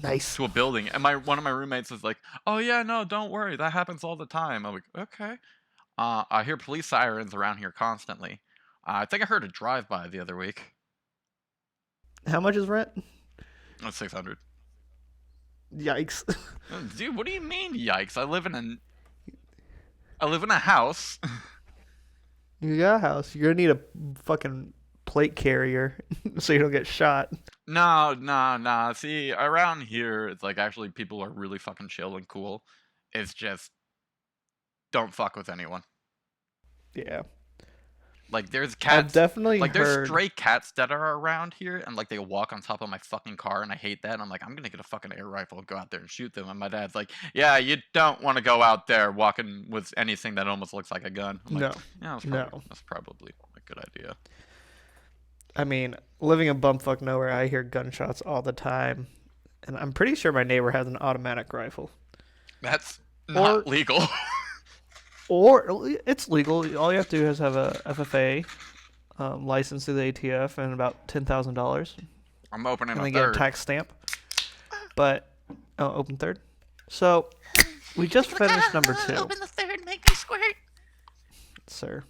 Nice. to a building. And one of my roommates is like, oh yeah, no, don't worry. That happens all the time. I'm like, okay. I hear police sirens around here constantly. I think I heard a drive-by the other week. How much is rent? That's 600. Yikes. Dude, what do you mean, yikes? I live in a house. You got a house. You're gonna need a fucking plate carrier so you don't get shot. No, no, no. See, around here, it's like actually people are really fucking chill and cool. It's just don't fuck with anyone. Yeah. Like there's I've cats, definitely like there's heard. stray cats that are around here, and like they walk on top of my fucking car, and I hate that. And I'm like, I'm gonna get a fucking air rifle and go out there and shoot them. And my dad's like, yeah, you don't want to go out there walking with anything that almost looks like a gun. I'm like, No. yeah, No. that's probably a good idea. I mean, living in bumfuck nowhere, I hear gunshots all the time. And I'm pretty sure my neighbor has an automatic rifle. That's Or not legal. or it's legal. All you have to do is have a FFA license to the ATF and about $10,000, I'm opening and a then get a third. tax stamp. But open third. So we just finished number 2, Open the third, make me squirt. sir.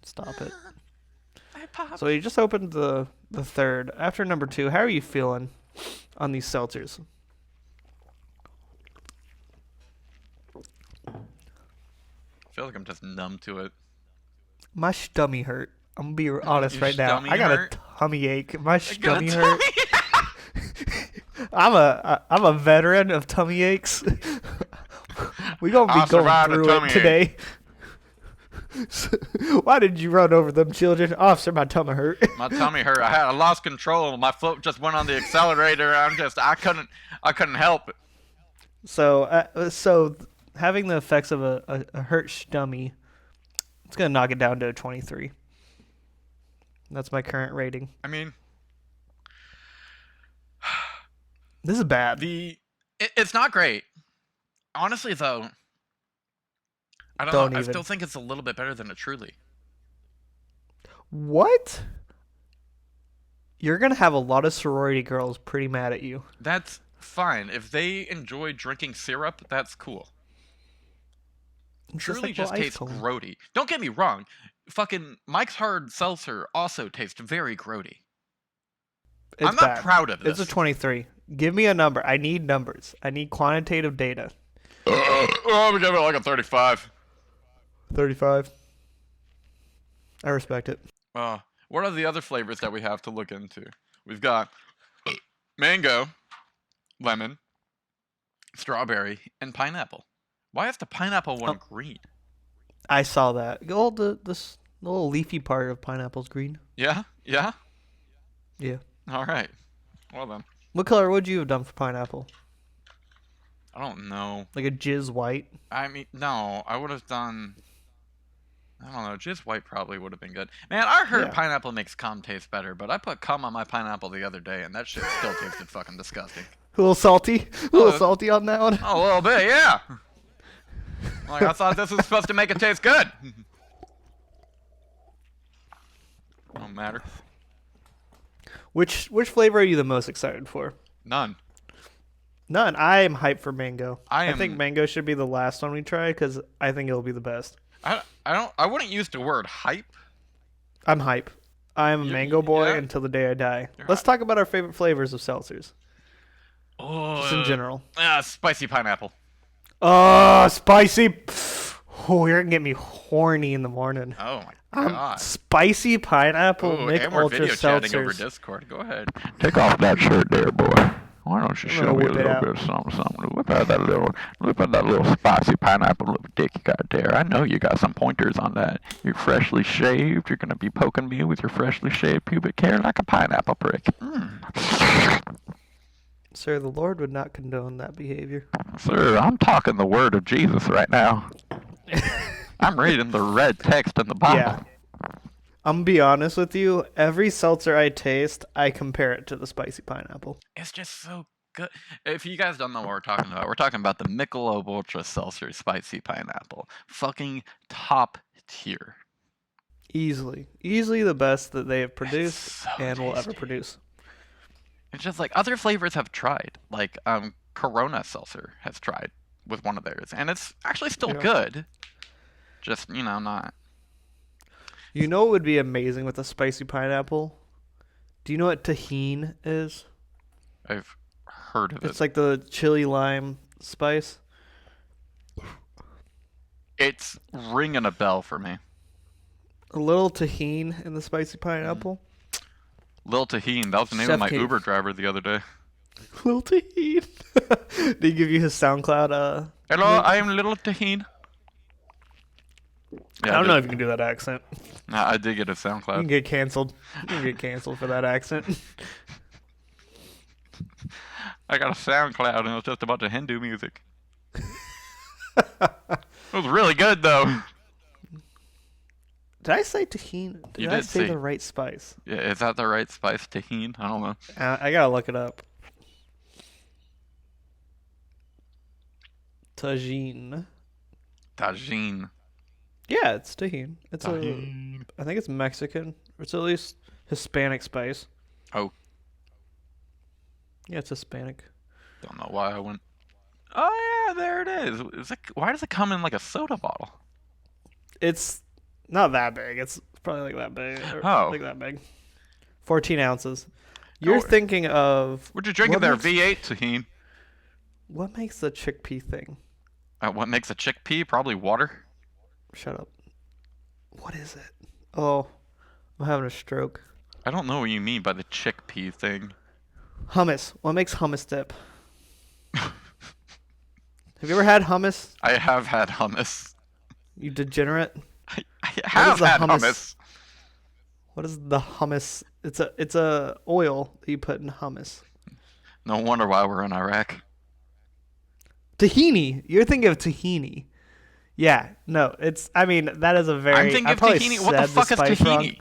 Stop it. I pop. So you just opened the third. After number 2, how are you feeling on these seltzers? I feel like I'm just numb to it. My stummy hurt. I'm gonna be honest Your right now. stummy I got hurt? a tummy ache. My I got a stummy hurt. I'm a veteran of tummy aches. We gonna I be going survived a through tummy it ache. today. Why did you run over them children, officer? My tummy hurt. My tummy hurt. I lost control. My foot just went on the accelerator. I couldn't help it. So having the effects of a hurt stummy, it's gonna knock it down to a 23. That's my current rating. I mean, This is bad. It's not great. Honestly, though, I don't know. Don't I even. still think it's a little bit better than a Truly. What? You're gonna have a lot of sorority girls pretty mad at you. That's fine. If they enjoy drinking syrup, that's cool. It's Truly like just ice tastes cone. grody. Don't get me wrong. Fucking Mike's Hard Seltzer also tastes very grody. It's I'm not bad. proud of It's this. a 23. Give me a number. I need numbers. I need quantitative data. I'm gonna give it like a 35. 35. I respect it. What are the other flavors that we have to look into? We've got mango, lemon, strawberry, and pineapple. Why is the pineapple one green? I saw that. Oh, this little leafy part of pineapple's green. Yeah? Yeah? Yeah. Alright. Well then. What color would you have done for pineapple? I don't know. Like a jizz white? I mean, no. I would have done... I don't know. Just white probably would have been good. Man, I heard pineapple makes cum taste better, but I put cum on my pineapple the other day, and that shit still tasted fucking disgusting. A little salty? A little salty on that one? Oh, a little bit, yeah. Like, I thought this was supposed to make it taste good. Don't matter. Which flavor are you the most excited for? None. None. I am hyped for mango. I think mango should be the last one we try because I think it'll be the best. I wouldn't use the word hype. I'm hype. I'm a mango boy until the day I die. Let's talk about our favorite flavors of seltzers. Oh, just in general. Spicy pineapple. Oh, spicy. Oh, you're gonna get me horny in the morning. Oh my god. Spicy pineapple Mick and we're Ultra video chatting over seltzers. Discord. Go ahead. Take off that shirt there, boy. Why don't you I'm show gonna me a whip it little out. bit of something? Whip out that little spicy pineapple little dick you got there. I know you got some pointers on that. You're freshly shaved. You're gonna be poking me with your freshly shaved pubic hair like a pineapple prick. Sir, the Lord would not condone that behavior. Sir, I'm talking the word of Jesus right now. I'm reading the red text in the Bible. Yeah. I'm gonna be honest with you. Every seltzer I taste, I compare it to the spicy pineapple. It's just so good. If you guys don't know what we're talking about the Michelob Ultra Seltzer Spicy Pineapple. Fucking top tier. Easily the best that they have produced so and will ever tasty. produce. It's just like other flavors have tried. Like Corona Seltzer has tried with one of theirs, and it's actually still good. Just, not. You know what would be amazing with a spicy pineapple? Do you know what tahini is? I've heard of it. It's like the chili lime spice. It's ringing a bell for me. A little tahini in the spicy pineapple. Lil Tahine, that was the name Chef of my Kate. Uber driver the other day. Little tahini. Did he give you his SoundCloud? Hello, I am Little Tahine. Yeah, I don't know if you can do that accent. Nah, I did get a You can SoundCloud. get canceled. You can get canceled for that accent. I got a SoundCloud and it was just about the Hindu music. It was really good though. Did I say tahini? You I did say say- the right spice? Yeah, is that the right spice? Tahine? I don't know. I gotta look it up. Tajin. Tajine. Yeah, it's tahini. It's Tajine. I think it's Mexican. It's at least Hispanic spice. Oh. Yeah, it's Hispanic. Don't know why I went. Oh yeah, there it is. Why does it come in like a soda bottle? It's not that big. It's probably like that big. Like that big. 14 ounces. You're thinking of... What you drinking there? V8 Tahine. What makes the chickpea thing? What makes a chickpea? Probably water. Shut up. What is it? Oh, I'm having a stroke. I don't know what you mean by the chickpea thing. Hummus. What makes hummus dip? Have you ever had hummus? I have had hummus. You degenerate. I have the had hummus? hummus. What is the hummus? It's a oil that you put in hummus. No wonder why we're in Iraq. Tahini. You're thinking of tahini. Yeah. No. I mean, that is a very... I'm thinking of tahini. What the fuck is tahini?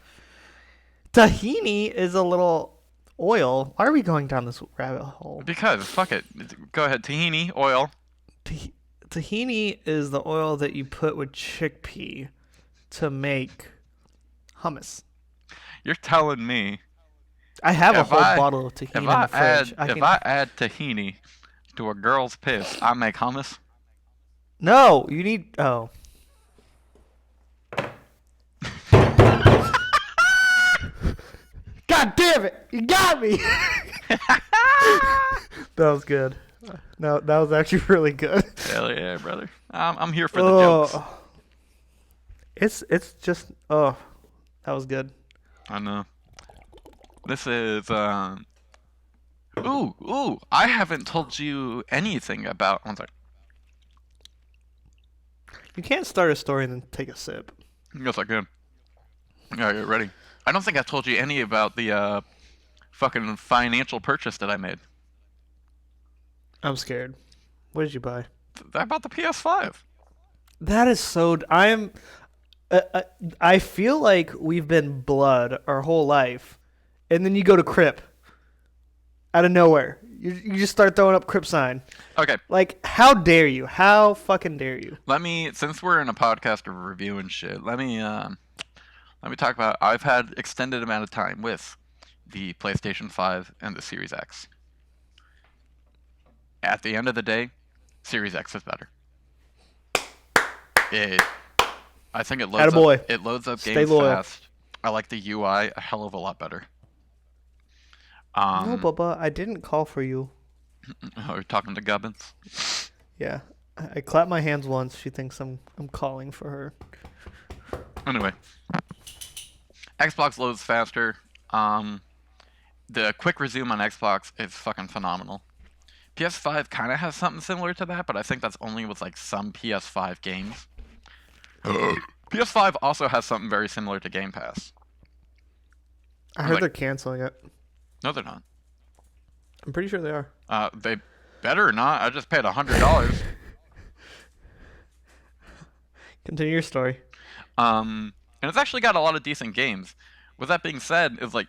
Tahini is a little Oil? Why are we going down this rabbit hole? Because fuck it. Go ahead. Tahini oil. Tahini is the oil that you put with chickpea to make hummus. You're telling me I have a if whole I bottle of tahini in the fridge. if I add tahini to a girl's piss, I make hummus? No, you need. Oh. God damn it! You got me! That was good. No, that was actually really good. Hell yeah, brother. I'm here for the jokes. It's just that was good. I know. This is I haven't told you anything about one second. You can't start a story and then take a sip. Yes I can. Alright, get ready. I don't think I told you any about the fucking financial purchase that I made. I'm scared. What did you buy? I bought the PS5. That is so. I feel like we've been blood our whole life, and then you go to Crip out of nowhere. You just start throwing up Crip sign. Okay. Like, how dare you? How fucking dare you? Since we're in a podcast of reviewing shit, let me talk about. I've had extended amount of time with the PlayStation 5 and the Series X. At the end of the day, Series X is better. I think it loads up games fast. I like the UI a hell of a lot better. No, Bubba, I didn't call for you. Oh, you're talking to Gubbins? Yeah, I clap my hands once. She thinks I'm calling for her. Anyway, Xbox loads faster. The quick resume on Xbox is fucking phenomenal. PS5 kind of has something similar to that, but I think that's only with like some PS5 games. PS5 also has something very similar to Game Pass. I heard they're canceling it. No, they're not. I'm pretty sure they are. They better not. I just paid $100. Continue your story. And it's actually got a lot of decent games. With that being said, it's like,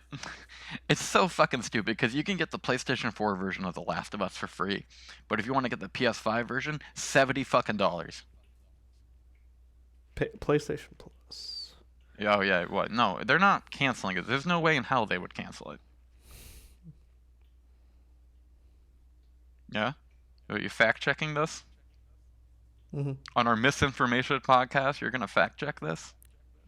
it's so fucking stupid because you can get the PlayStation 4 version of The Last of Us for free, but if you want to get the PS5 version, $70 fucking dollars. PlayStation Plus. Oh yeah, what? No, they're not canceling it. There's no way in hell they would cancel it. Yeah? Are you fact checking this? Mm-hmm. On our misinformation podcast, you're gonna fact check this?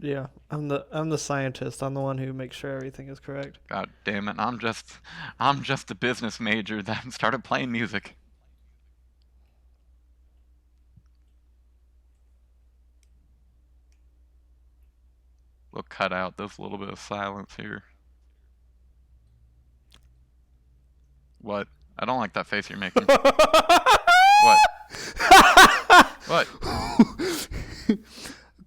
Yeah, I'm the scientist. I'm the one who makes sure everything is correct. God damn it! I'm just a business major that started playing music. We'll cut out this little bit of silence here. What? I don't like that face you're making. What? What?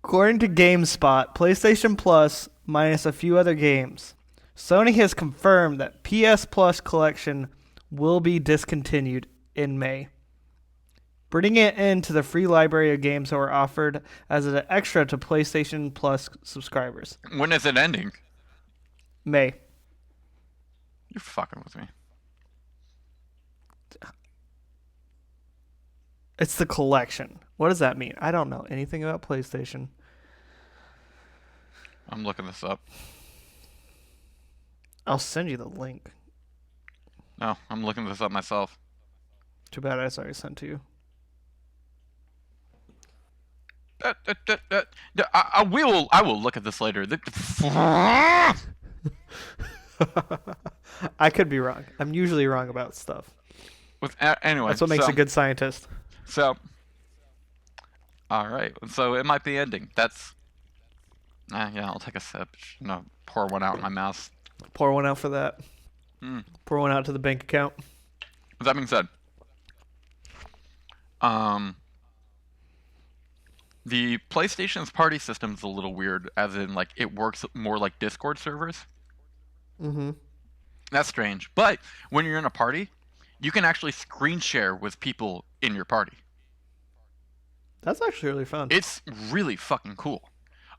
According to GameSpot, PlayStation Plus minus a few other games, Sony has confirmed that PS Plus collection will be discontinued in May, bringing it into the free library of games that were offered as an extra to PlayStation Plus subscribers. When is it ending? May. You're fucking with me. It's the collection. What does that mean? I don't know anything about PlayStation. I'm looking this up. I'll send you the link. No, I'm looking this up myself. Too bad I already sent to you. I will look at this later. I could be wrong. I'm usually wrong about stuff. Anyway, that's what makes a good scientist. So, all right. So it might be ending. That's. Yeah, I'll take a sip. No, pour one out in my mouth. Pour one out for that. Pour one out to the bank account. With that being said, the PlayStation's party system is a little weird, as in like it works more like Discord servers. Mm-hmm. That's strange. But when you're in a party, you can actually screen share with people in your party. That's actually really fun. It's really fucking cool.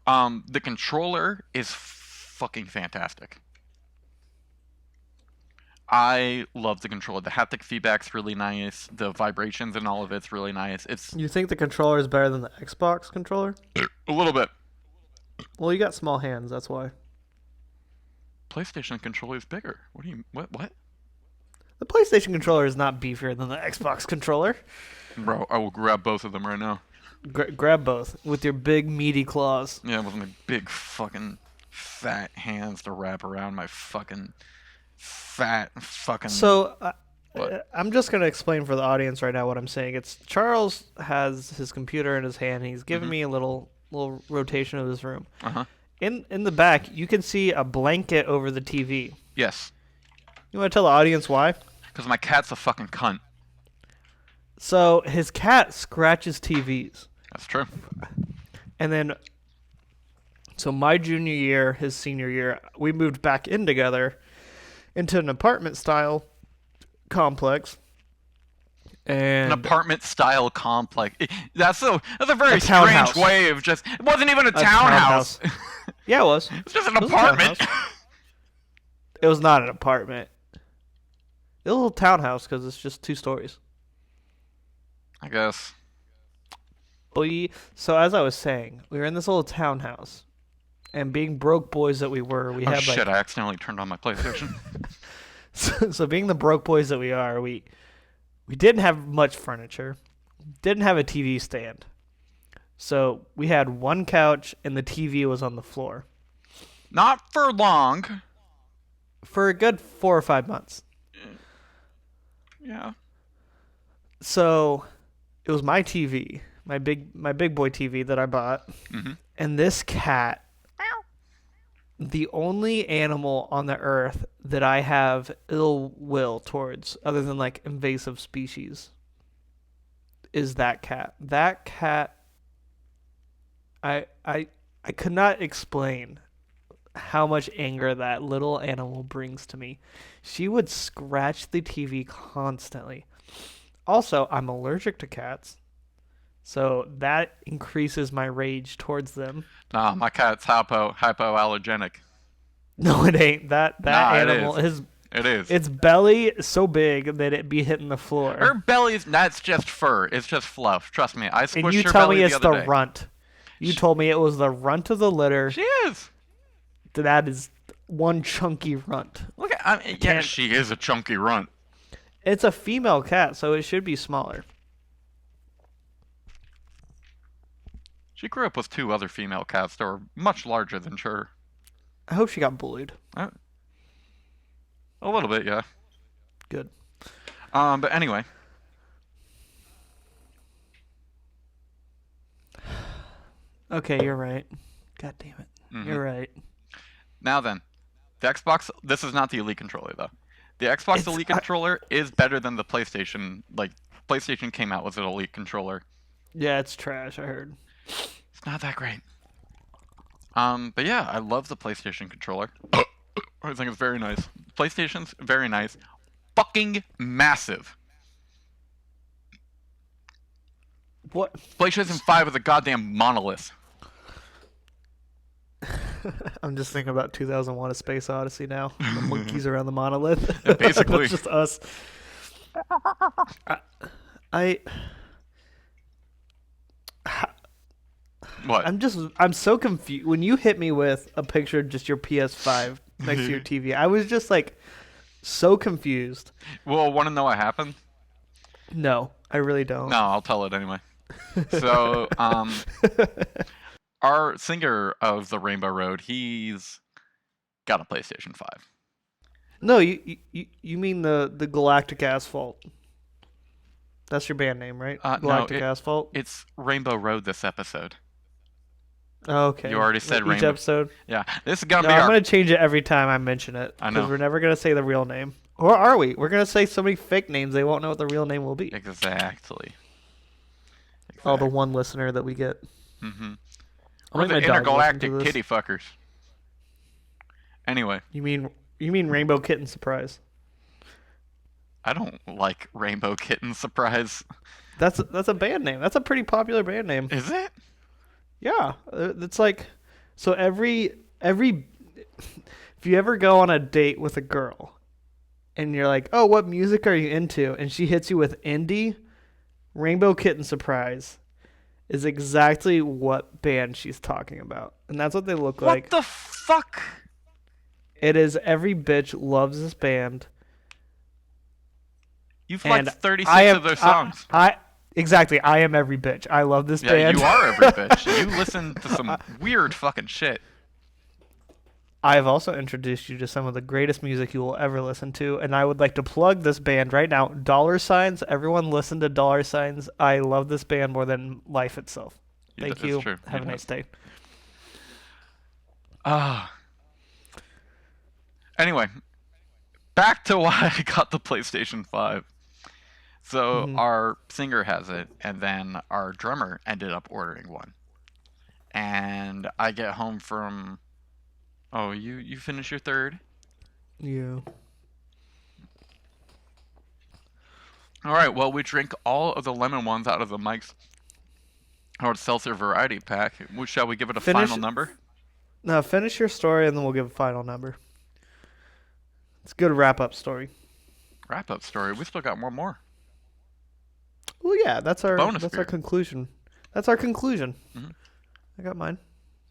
The controller is fucking fantastic. I love the controller. The haptic feedback's really nice. The vibrations and all of it's really nice. It's You think the controller is better than the Xbox controller? a little bit. Well, you got small hands, that's why. PlayStation controller is bigger. What do you what? The PlayStation controller is not beefier than the Xbox controller. Bro, I will grab both of them right now. Grab both with your big meaty claws. Yeah, with my big fucking fat hands to wrap around my fucking fat fucking. So What? I'm just gonna explain for the audience right now what I'm saying. It's Charles has his computer in his hand. And he's giving me a little rotation of his room. Uh-huh. In the back, you can see a blanket over the TV. Yes. You want to tell the audience why? Because my cat's a fucking cunt. So his cat scratches TVs. That's true. And then, so my junior year, his senior year, we moved back in together into an apartment style complex. And An apartment style complex. That's a very townhouse. strange way of just. It wasn't even a townhouse. Yeah, it was. It's just an It was a apartment. townhouse. It was not an apartment. It was a little townhouse because it's just 2 stories. I guess. So as I was saying, we were in this little townhouse, and being broke boys that we were, we Oh had shit! like. I accidentally turned on my PlayStation. So being the broke boys that we are, we didn't have much furniture, didn't have a TV stand, so we had one couch and the TV was on the floor Not for long. for a good 4 or 5 months. Yeah. So it was my TV, my big boy TV that I bought, and this cat, the only animal on the earth that I have ill will towards, other than like invasive species, is that cat. That cat, I could not explain how much anger that little animal brings to me. She would scratch the TV constantly. Also, I'm allergic to cats, so that increases my rage towards them. Nah, my cat's hypoallergenic. No, it ain't. That Nah, animal it is. It is. Its belly is so big that it be hitting the floor. Her belly's that's just fur. It's just fluff. Trust me. I squished And you her tell belly me the it's other the day. runt. You told me it was the runt of the litter. She is. That is one chunky runt. Look at. I mean, yeah, she is a chunky runt. It's a female cat, so it should be smaller. She grew up with 2 other female cats that were much larger than her. I hope she got bullied. A little bit, yeah. Good. But anyway. Okay, you're right. God damn it. You're right. Now then, the Xbox. This is not the Elite controller though. The Xbox Elite controller is better than the PlayStation. Like PlayStation came out with an Elite controller. Yeah, it's trash, I heard. It's not that great. But yeah, I love the PlayStation controller. I think it's very nice. PlayStation's very nice. Fucking massive. What? PlayStation 5 is a goddamn monolith. I'm just thinking about 2001: A Space Odyssey now. The monkeys around the monolith. Yeah, basically. It's just us. What? I'm so confused. When you hit me with a picture of just your PS5 next to your TV, I was just like so confused. Well, want to know what happened? No, I really don't. No, I'll tell it anyway. So, our singer of the Rainbow Road, he's got a PlayStation 5. No, you mean the Galactic Asphalt. That's your band name, right? Galactic Asphalt? It's Rainbow Road this episode. Oh, okay. You already said Each Rainbow. episode? Yeah, this is going to No, be I'm our... going to change it every time I mention it. I know. Because we're never going to say the real name. Or are we? We're going to say so many fake names they won't know what the real name will be. Exactly. Oh, the one listener that we get. Mm-hmm. I'll We're make the my dog listen intergalactic to this. kitty fuckers. Anyway, You mean Rainbow Kitten Surprise? I don't like Rainbow Kitten Surprise. That's a band name. That's a pretty popular band name. Is it? Yeah, it's like so every if you ever go on a date with a girl and you're like, oh, what music are you into? And she hits you with indie, Rainbow Kitten Surprise is exactly what band she's talking about. And that's what they look What like. the fuck? It is every bitch loves this band. You've liked And 36 of their songs. Exactly. I am every bitch. I love this band. Yeah, you are every bitch. You listen to some weird fucking shit. I have also introduced you to some of the greatest music you will ever listen to, and I would like to plug this band right now. Dollar Signs. Everyone listen to Dollar Signs. I love this band more than life itself. Thank you. True. Have a nice day. Anyway, back to why I got the PlayStation 5. So our singer has it, and then our drummer ended up ordering one. And I get home from... Oh, you finish your third? Yeah. Alright, well, we drink all of the lemon ones out of the Mikes Hard Seltzer variety pack. Shall we give it a final number? No, finish your story, and then we'll give a final number. It's a good wrap-up story. Wrap-up story? We still got one more. Well, yeah, that's our Bonus conclusion. That's our conclusion. I got mine.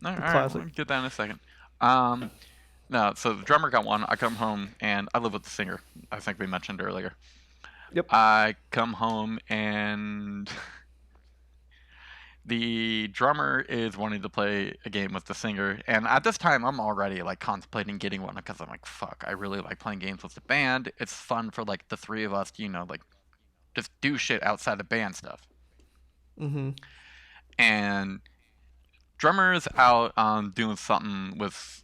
All right, we'll get that in a second. No, so the drummer got one. I come home, and I live with the singer. I think we mentioned earlier. Yep. I come home, and the drummer is wanting to play a game with the singer. And at this time, I'm already, like, contemplating getting one because I'm like, fuck, I really like playing games with the band. It's fun for, like, the three of us to, like, just do shit outside of band stuff. And drummer's out doing something with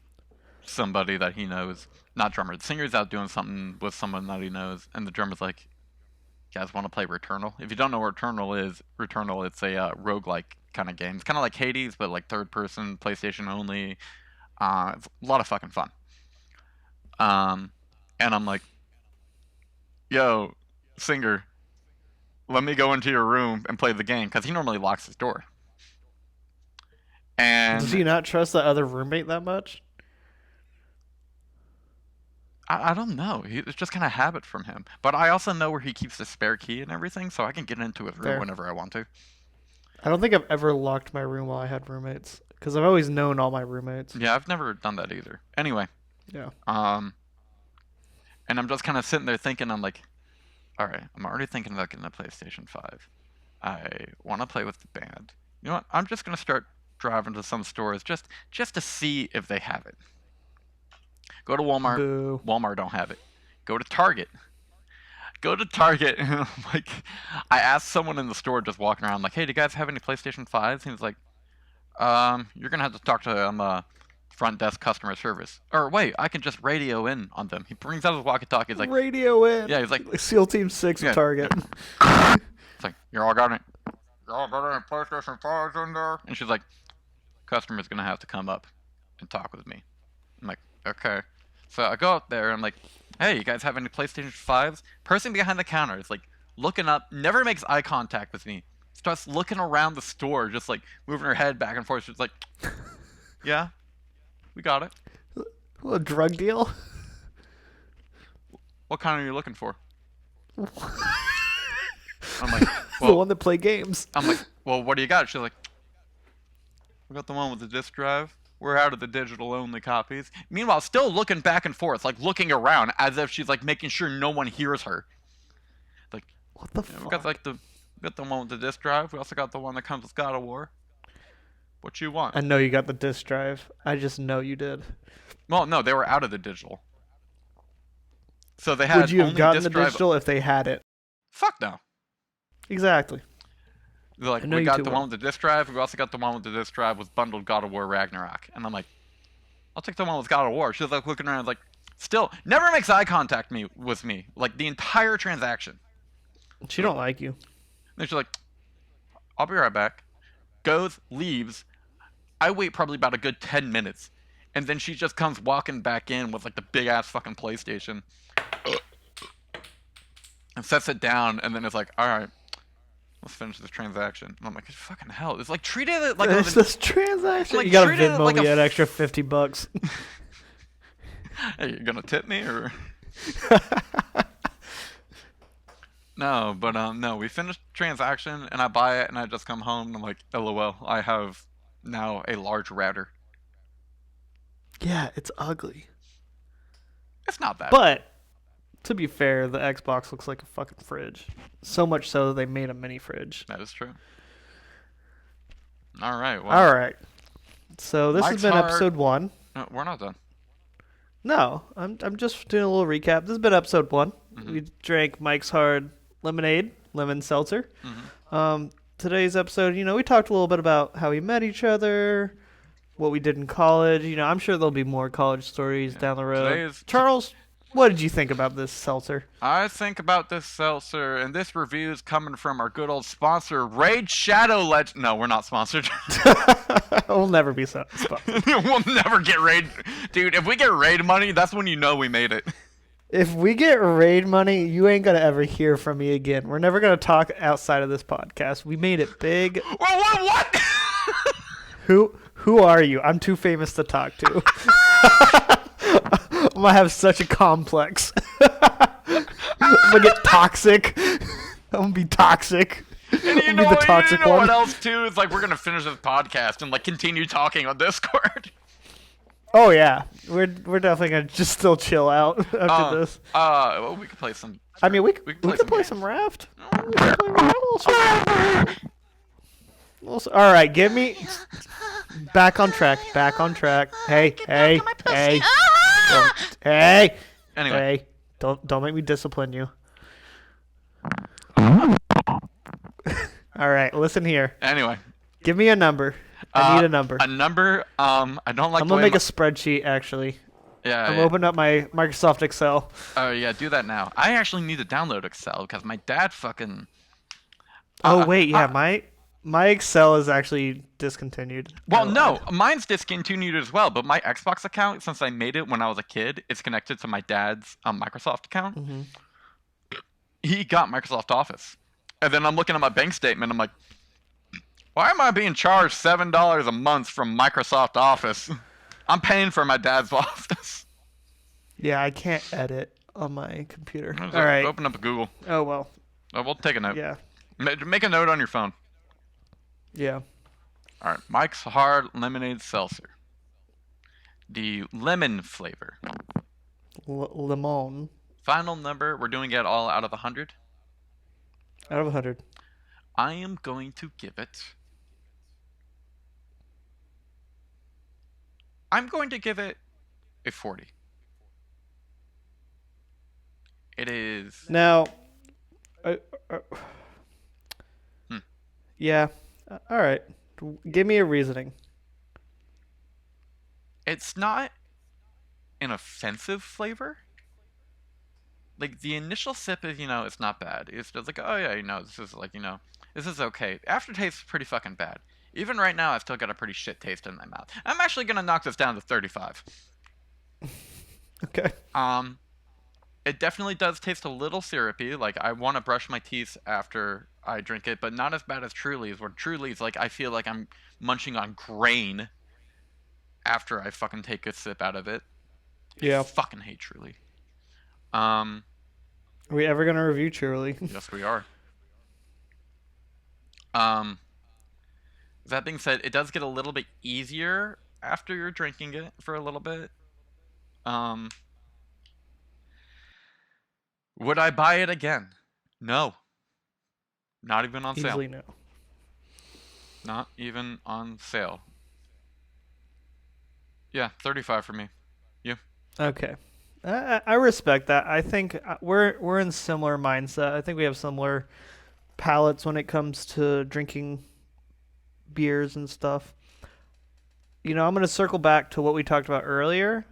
somebody that he knows. Not drummer. The singer's out doing something with someone that he knows. And the drummer's like, you guys want to play Returnal? If you don't know what Returnal is, it's a roguelike kind of game. It's kind of like Hades, but like third person, PlayStation only. It's a lot of fucking fun. And I'm like, yo, singer, let me go into your room and play the game, because he normally locks his door. And does he not trust the other roommate that much? I don't know. It's just kind of habit from him. But I also know where he keeps the spare key and everything, so I can get into his room whenever I want to. I don't think I've ever locked my room while I had roommates, because I've always known all my roommates. Yeah, I've never done that either. Anyway. Yeah. And I'm just kind of sitting there thinking, I'm like, all right, I'm already thinking about getting a PlayStation 5. I want to play with the band. You know what? I'm just going to start driving to some stores just to see if they have it. Go to Walmart. Boo. Walmart don't have it. Go to Target. And I'm like, I asked someone in the store just walking around, like, hey, do you guys have any PlayStation 5s? He was like, you're going to have to talk to front desk customer service. Or wait, I can just radio in on them. He brings out his walkie-talkie. He's like, radio in. Yeah, he's like SEAL Team 6 of Target. It's like, you all got any PlayStation 5s in there? And she's like, customer's going to have to come up and talk with me. I'm like, okay. So I go up there and I'm like, hey, you guys have any PlayStation 5s? Person behind the counter is like looking up, never makes eye contact with me. Starts looking around the store, just like moving her head back and forth. She's like, yeah, we got it. A drug deal? What kind are you looking for? I'm like, well, the one that play games. I'm like, well, what do you got? She's like, we got the one with the disc drive. We're out of the digital-only copies. Meanwhile, still looking back and forth, like looking around, as if she's like making sure no one hears her. Like, what the fuck? We got the one with the disc drive. We also got the one that comes with God of War. What you want? I know you got the disc drive. I just know you did. Well, no, they were out of the digital. So they had. Would you have only gotten disc the drive... digital if they had it? Fuck no. Exactly. They're like, we got the one with the disc drive. We also got the one with the disc drive with bundled God of War Ragnarok. And I'm like, I'll take the one with God of War. She's like looking around, like, still never makes eye contact with me, like the entire transaction. She don't like you. Then she's like, I'll be right back. Goes, leaves. I wait probably about a good 10 minutes, and then she just comes walking back in with like the big ass fucking PlayStation, and sets it down, and then it's like, all right. Let's finish this transaction. And I'm like, fucking hell. It's like, treated it like finish this transaction? Like, you gotta Venmo me an extra $50. Hey, you gonna tip me, or? No, but no, we finished the transaction and I buy it and I just come home and I'm like, LOL, I have now a large router. Yeah, it's ugly. It's not that bad. But to be fair, the Xbox looks like a fucking fridge. So much so that they made a mini fridge. That is true. All right, well, All right. So this has Mike's been Hard. episode 1. No, we're not done. No, I'm just doing a little recap. This has been episode 1. Hmm. We drank Mike's Hard Lemonade, lemon seltzer. Hmm. Today's episode, we talked a little bit about how we met each other, what we did in college. I'm sure there'll be more college stories Yeah. down the road. Today is. Charles, what did you think about this seltzer? I think about this seltzer, and this review is coming from our good old sponsor, Raid Shadow Legend. No, we're not sponsored. We'll never be sponsored. We'll never get raid, dude. If we get raid money, that's when you know we made it. If we get raid money, you ain't gonna ever hear from me again. We're never gonna talk outside of this podcast. We made it big. Well, what? Who are you? I'm too famous to talk to. I'm gonna have such a complex. I'm gonna get toxic. I'm gonna be toxic. And I'm gonna be the toxic you know one. what else too? It's like we're gonna finish this podcast and like continue talking on Discord. Oh yeah, we're definitely gonna just still chill out after this. Well, we could play some. I mean, we we could play games. some raft. We could play raft. All right, give me back on track. Back on track. Hey, hey, hey, hey, Anyway, hey! Don't make me discipline you. All right, listen here. anyway, Give me a number. I need a number. A number. I don't like. I'm the gonna way make my- a spreadsheet. Actually, Yeah. I'm yeah. opening up my Microsoft Excel. Oh yeah, do that now. I actually need to download Excel because my dad fucking. Oh wait, yeah, my Excel is actually discontinued. Well, I no, lied. mine's discontinued as well. But my Xbox account, since I made it when I was a kid, it's connected to my dad's Microsoft account. Mm-hmm. He got Microsoft Office, and then I'm looking at my bank statement. I'm like, why am I being charged $7 a month from Microsoft Office? I'm paying for my dad's office. Yeah, I can't edit on my computer. So All right. Open up Google. Oh well. We'll take a note. Yeah. Make a note on your phone. Yeah. All right, Mike's Hard Lemonade Seltzer. The lemon flavor. Lemon Final number, we're doing it all out of 100. out of 100. I am going to give it. I'm going to give it a 40. It is. Now, uh, uh, Hmm. yeah. All right. Give me a reasoning. It's not an offensive flavor. Like the initial sip is, it's not bad. It's just like, oh yeah, this is like, this is okay. Aftertaste is pretty fucking bad. Even right now, I've still got a pretty shit taste in my mouth. I'm actually gonna knock this down to 35. Okay. It definitely does taste a little syrupy. Like I want to brush my teeth after I drink it, but not as bad as Truly's. Where Truly's, like I feel like I'm munching on grain after I fucking take a sip out of it. Yeah. I fucking hate Truly. Are we ever gonna review Truly? Yes, we are. That being said, it does get a little bit easier after you're drinking it for a little bit. Would I buy it again? No. Not even on sale. Easily no. Not even on sale. Yeah, 35 for me. You? Okay. I respect that. I think we're in similar mindset. I think we have similar palates when it comes to drinking beers and stuff. I'm going to circle back to what we talked about earlier.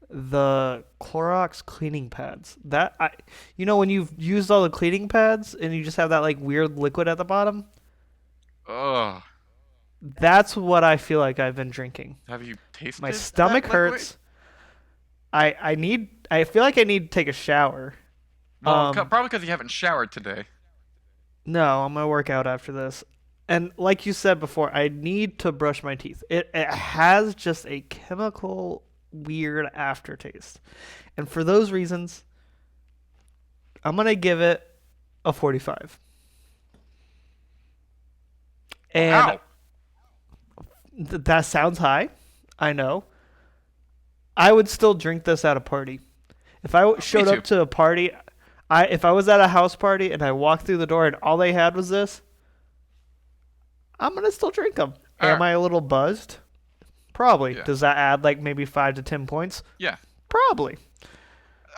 The Clorox cleaning pads. When you've used all the cleaning pads and you just have that like weird liquid at the bottom, Ugh. that's what I feel like I've been drinking. Have you tasted My that stomach liquid? hurts. I feel like I need to take a shower. Well, probably because you haven't showered today. No, I'm gonna work out after this. And like you said before, I need to brush my teeth. It has just a chemical weird aftertaste. And for those reasons, I'm gonna give it a 45. And Wow. that sounds high. I know. I would still drink this at a party. If I Me showed too. up to a party, if I was at a house party and I walked through the door and all they had was this, I'm gonna still drink them. Am I a little buzzed? Probably. Yeah. Does that add like maybe 5 to 10 points? Yeah. Probably.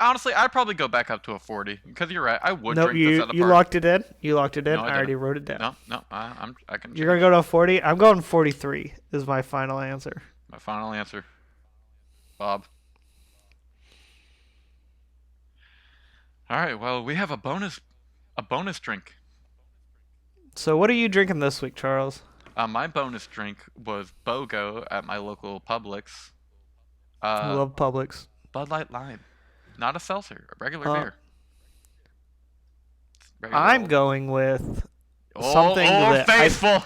Honestly, I'd probably go back up to a 40 because you're right. I would Nope. drink this You at a you party. locked it in. You locked it in. No, I I already didn't. wrote it down. No, I can You're gonna change. go to a 40. I'm going 43. Is my final answer. My final answer, Bob. All right. Well, we have a bonus drink. So what are you drinking this week, Charles? My bonus drink was BOGO at my local Publix. I Uh, love Publix. Bud Light Lime, not a seltzer, a regular Uh, beer. Regular I'm old. going with Old, something old that faithful.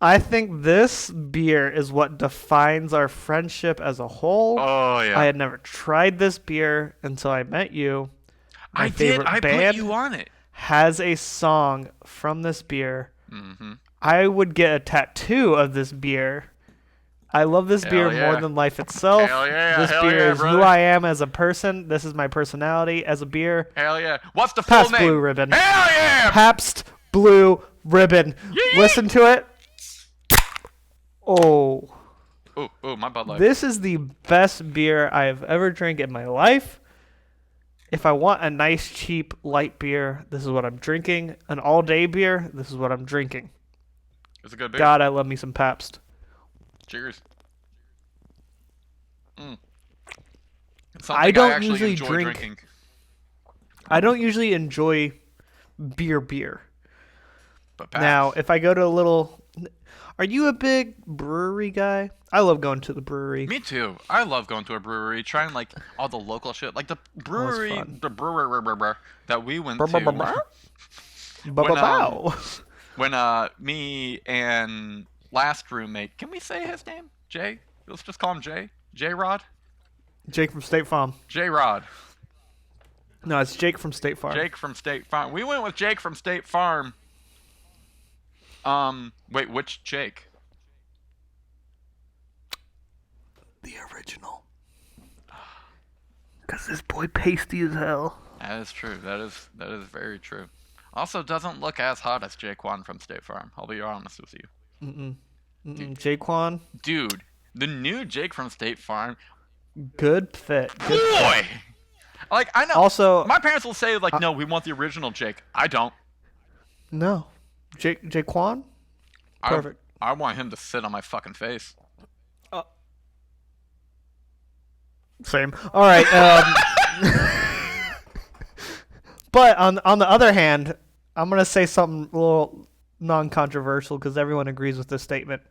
I think this beer is what defines our friendship as a whole. Oh yeah. I had never tried this beer until I met you. My I did. favorite I band put you on it. has a song from this beer. Mm-hmm. I would get a tattoo of this beer. I love this Hell beer yeah. more than life itself. Hell yeah, This hell beer yeah, is brother. who I am as a person. This is my personality as a beer. Hell yeah. What's the full Pabst name? Blue Ribbon. Hell yeah. Pabst Blue Ribbon. Yeet. Listen to it. Oh. Oh, my Bud Light. This is the best beer I have ever drank in my life. If I want a nice, cheap, light beer, this is what I'm drinking. An all-day beer, this is what I'm drinking. It's a good beer. God, I love me some Pabst. Cheers. Mm. It's I something don't actually usually enjoy drink- drinking. I don't usually enjoy beer. But Now, Pabst. if I go to a little... Are you a big brewery guy? I love going to the brewery. Me too. I love going to a brewery, trying like all the local shit, like the brewery, fun. the brewery that we went to. Bow. When me and last roommate, can we say his name? Jay? Let's just call him Jay. J Rod. Jake from State Farm. J Rod. No, it's Jake from State Farm. Jake from State Farm. We went with Jake from State Farm. Wait, which Jake? The original. Because this boy pasty as hell. That is true. That is very true. Also, doesn't look as hot as Jaquan from State Farm. I'll be honest with you. Jaquan, Dude, the new Jake from State Farm. good fit. Good fit. Boy! Like, I know. Also, My parents will say, like, no, we want the original Jake. I don't. no. Jaquan? Perfect. I want him to sit on my fucking face. Same. All right. But on the other hand, I'm gonna say something a little non-controversial because everyone agrees with this statement.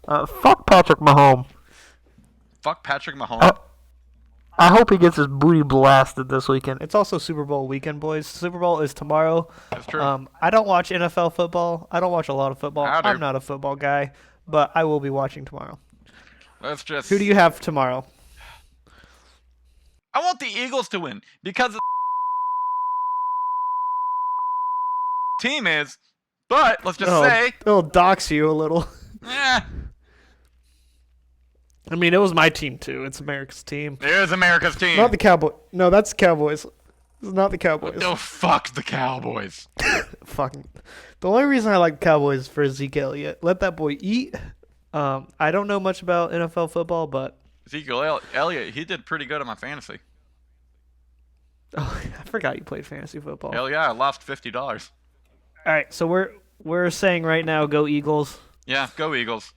Fuck Patrick Mahomes. Fuck Patrick Mahomes. I hope he gets his booty blasted this weekend. It's also Super Bowl weekend, boys. Super Bowl is tomorrow. That's true. I don't watch NFL football. I don't watch a lot of football. I do. I'm not a football guy, but I will be watching tomorrow. Let's just. Who do you have tomorrow? I want the Eagles to win because the team is. But let's just say, It'll dox you a little. eh, I mean, it was my team too. It's America's team. there's America's team. Not the Cowboys. No, that's the Cowboys. It's not the Cowboys. No, fuck the Cowboys. Fucking. The only reason I like Cowboys is for Zeke Elliott. Let that boy eat. I don't know much about NFL football, but Ezekiel Elliott, he did pretty good on my fantasy. I forgot you played fantasy football. Hell yeah, I lost $50. All right, so we're saying right now, go Eagles. Yeah, go Eagles.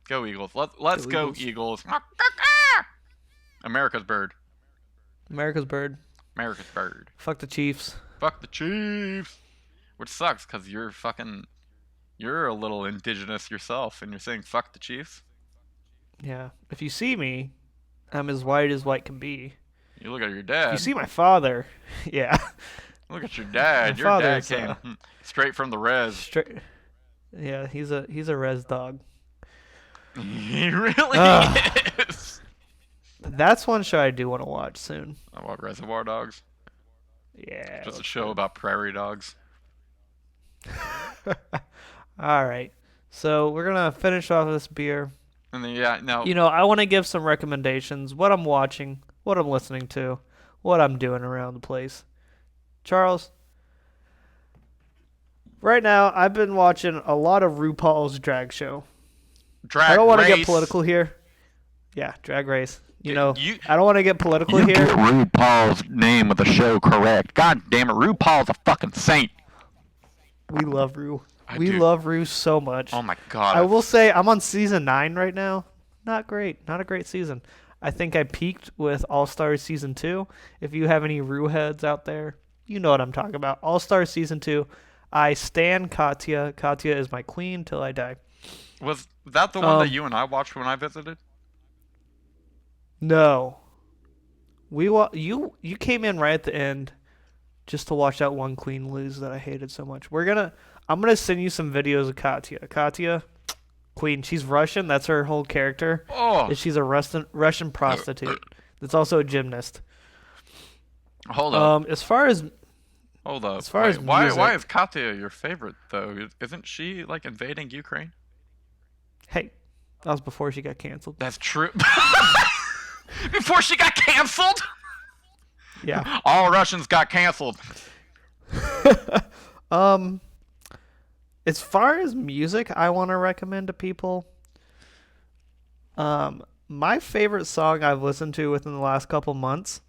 Go Eagles. Let's Go go Eagles. America's bird. America's bird. America's bird. Fuck the Chiefs. Fuck the Chiefs. Which sucks because you're a little indigenous yourself and you're saying fuck the Chiefs. Yeah. If you see me, I'm as white can be. You look at your If dad. you see my father, yeah. Look at your dad. My Your dad father's, came straight from the res. Straight. Yeah, he's a res dog. He really Ugh. is. That's one show I do want to watch soon. I want Reservoir Dogs. Yeah, Just a that's show good. about prairie dogs. All right. So we're gonna finish off this beer. And then yeah, now I want to give some recommendations. What I'm watching, what I'm listening to, what I'm doing around the place. Charles, right now I've been watching a lot of RuPaul's drag show. I Drag don't want to get Race. political here. Yeah, Drag Race. You I don't want to get political you get here. RuPaul's name of the show correct. God damn it, RuPaul's a fucking saint. We love Ru. I We do. love Ru so Oh much. my god. I will say I'm on season 9 right now. Not great. Not a great season. I think I peaked with All Stars season 2. If you have any Ru heads out there, you know what I'm talking about. All Stars season 2. I stan Katya. Katya is my queen till I die. Was that the one that Um, you and I watched when I visited? no. You came in right at the end just to watch that one queen lose that I hated so much. I'm gonna send you some videos of Katya. Katya, queen. She's Russian. That's her whole character. Oh, Is she's a Russian prostitute. That's also a gymnast. hold up. As far as Hold up. as far Wait, as why music, is Katya your favorite though? Isn't she like invading Ukraine? hey, that was before she got canceled. That's true. Before she got canceled? Yeah. All Russians got canceled. Um, as far as music, I want to recommend to people. My favorite song I've listened to within the last couple months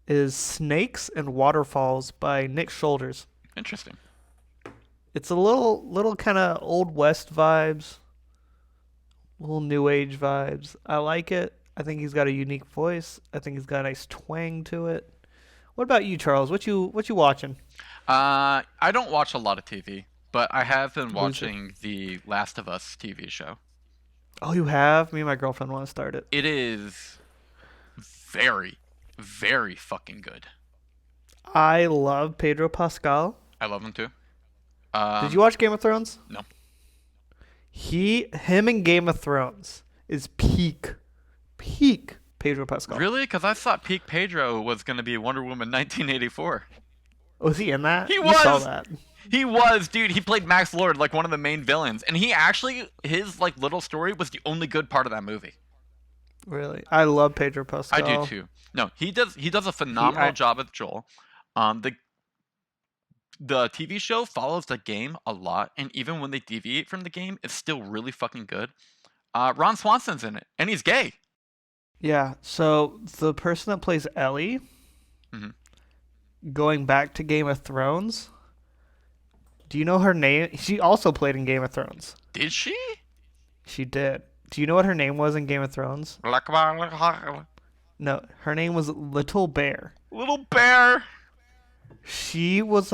is "Snakes and Waterfalls" by Nick Shoulders. Interesting. It's a little kind of old west vibes, little new age vibes. I like it. I think he's got a unique voice. I think he's got a nice twang to it. What about you, Charles? What you watching? I don't watch a lot of TV, but I have been Loser. watching the Last of Us TV show. Oh, you have? Me and my girlfriend want to start it. It is very, very fucking good. I love Pedro Pascal. I love him too. Did you watch Game of Thrones? No. Him in Game of Thrones is peak Pedro Pascal. Really? Because I thought Peak Pedro was going to be Wonder Woman 1984. Was he in that? He You saw was! that. He was, dude. He played Max Lord, like one of the main villains. And he actually, his like little story was the only good part of that movie. Really? I love Pedro I do Pascal. too. No, he does a He phenomenal I job as Joel. The TV show follows the game a lot, and even when they deviate from the game, it's still really fucking good. Ron Swanson's in it, and he's gay. Yeah, so the person that plays Ellie, Hmm. going back to Game of Thrones, do you know her name? She also played in Game of Thrones. Did she? She did. Do you know what her name was in Game of Thrones? No, her name was Little Bear. Little bear. She was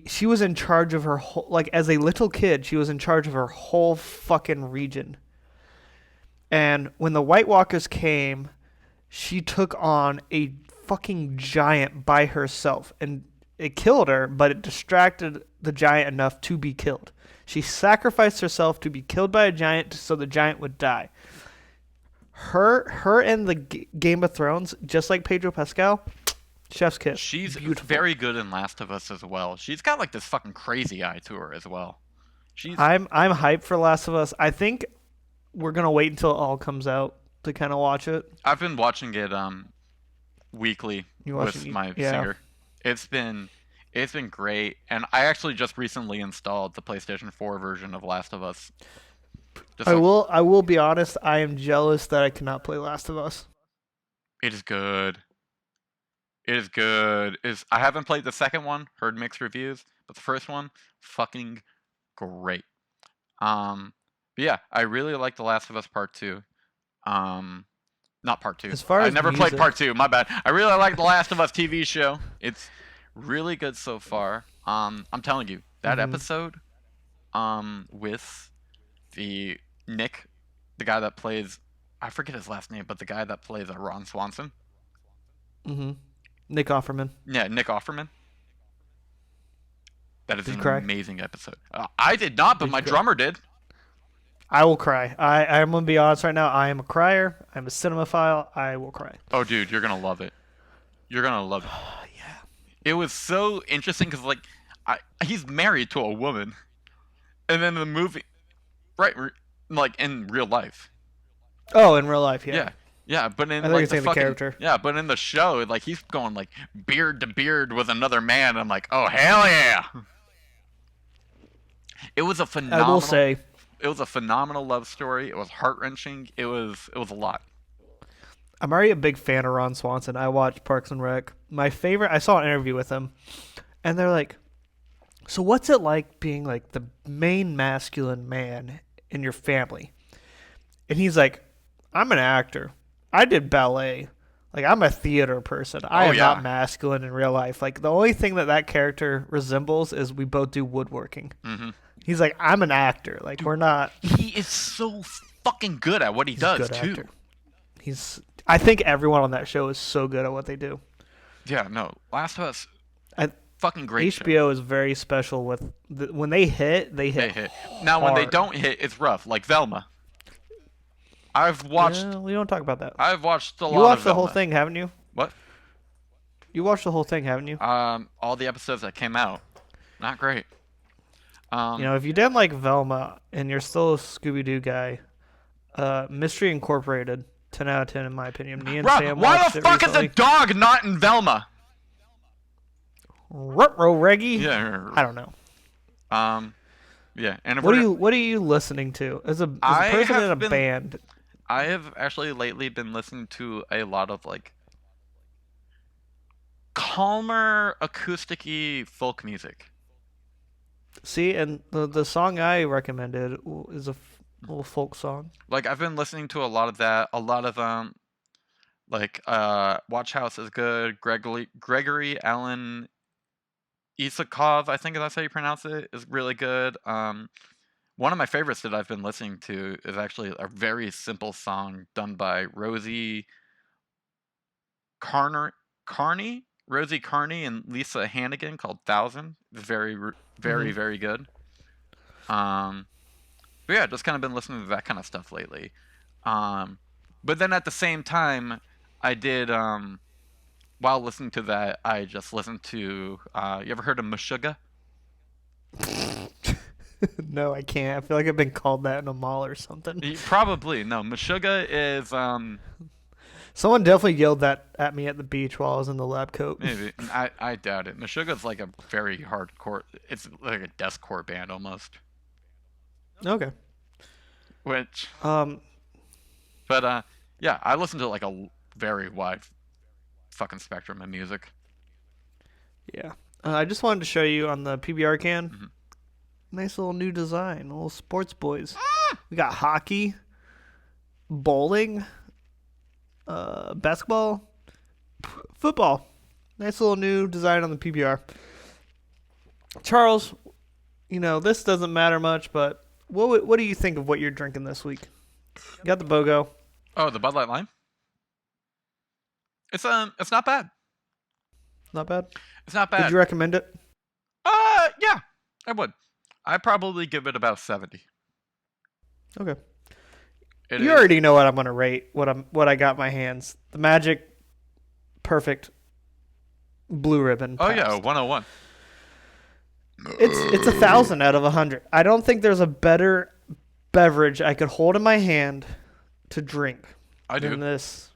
she was in charge of her whole, like as a little kid, she was in charge of her whole fucking region. And when the White Walkers came, she took on a fucking giant by herself, and it killed her, but it distracted the giant enough to be killed. She sacrificed herself to be killed by a giant so the giant would die. Her and the Game of Thrones, just like Pedro Pascal, chef's kiss. She's Beautiful. very good in Last of Us as well. She's got like this fucking crazy eye to her as well. She's I'm hyped for Last of Us. I think we're gonna wait until it all comes out to kind of watch it. I've been watching it weekly You with watching? my Yeah. singer. It's been great, and I actually just recently installed the PlayStation 4 version of Last of Us. Just like I will be honest. I am jealous that I cannot play Last of Us. it is good. It is good. Is I haven't played the second one, heard mixed reviews, but the first one, fucking great. But yeah, I really like The Last of Us Part 2. Um, Not Part 2. As far I as never played Part music, 2, my bad. I really like The Last of Us TV show. It's really good so far. I'm telling you, that hmm episode with the Nick, the guy that plays I forget his last name, but the guy that plays Ron Swanson. hmm Nick Offerman. Yeah, Nick Offerman. That is Did you an cry? amazing episode. I did not, but Did my you cry? drummer did. I will cry. I'm gonna be honest right now. I am a crier. I'm a cinemaphile. I will cry. Oh, dude, you're gonna love it. You're gonna love it. It was so interesting because like, he's married to a woman, and then the movie, right, like in real life. Oh, in real life, yeah. Yeah, yeah, but I in thought you were like the saying the fucking character. yeah, but in the show, like he's going like beard to beard with another man. I'm like, oh hell yeah! It was a I will phenomenal. say, It was a phenomenal love story. It was heart wrenching. It was a lot. I'm already a big fan of Ron Swanson. I watched Parks and Rec. My favorite, I saw an interview with him, and they're like, so what's it like being like the main masculine man in your family? And he's like, I'm an actor. I did ballet. Like, I'm a theater person. I Oh am not yeah. masculine in real life. Like, the only thing that that character resembles is we both do woodworking. Hmm. He's like, I'm an actor. Like, Dude, we're not. he is so fucking good at what he He's a does good too. actor. I think everyone on that show is so good at what they do. Yeah, no. Last of Us, I, fucking great show. HBO is very special with when they hit, they They hit hit. Now when they hard. don't hit, it's rough. Like Velma. I've watched. Yeah, we don't talk about that. I've watched a You lot of watched the whole Velma. thing, haven't you? What? You watched the whole thing, haven't you? All the episodes that came out, not great. You Um, know, if you didn't like Velma and you're still a Scooby Doo guy, Mystery Incorporated, 10 out of 10 in my opinion. Me and bro, Sam why watched the it fuck is recently. the dog not in Velma? Ruh-roh, Reggie? Yeah. I don't know. Um, yeah. And if we're What are you listening to as a I person have in a been band? I have actually lately been listening to a lot of like calmer acousticy folk music. See, and the song I recommended is a little folk song. Like I've been listening to a lot of that, a lot of like Watch House is good. Gregory Allen Isakov, I think that's how you pronounce it, is really good. One of my favorites that I've been listening to is actually a very simple song done by Carner Carney, Rosie Carney and Lisa Hannigan called Thousand. It's Hmm. very good. Um, but yeah, just kind of been listening to that kind of stuff lately. Um, but then at the same time, I did while listening to that, I just listened to. You ever heard of Meshuggah? No, I can't. I feel like I've been called that in a mall or something. Probably no. Meshuggah is Someone definitely yelled that at me at the beach while I was in the lab coat. maybe I doubt it. Meshuggah is like a very hardcore. It's like a deathcore band almost. Okay. Which, Um, but yeah, I listen to like a very wide fucking spectrum of music. yeah. I just wanted to show you on the PBR can. Mhm. Nice little new design, little sports boys. We got hockey, bowling, basketball, football. Nice little new design on the PBR. Charles, you know this doesn't matter much, but what do you think of what you're drinking this week? You got the BOGO. Oh, the Bud Light Lime. It's not bad. Not bad. It's not Would bad. you recommend it? Yeah, I would. I'd probably give it about 70. Okay. It You is. already know what I'm gonna rate. What I got in my hands. The Magic, perfect. Blue Ribbon. Oh yeah, Pabst. 101. It's 1,000 out of 100. I don't think there's a better beverage I could hold in my hand to drink I than do. this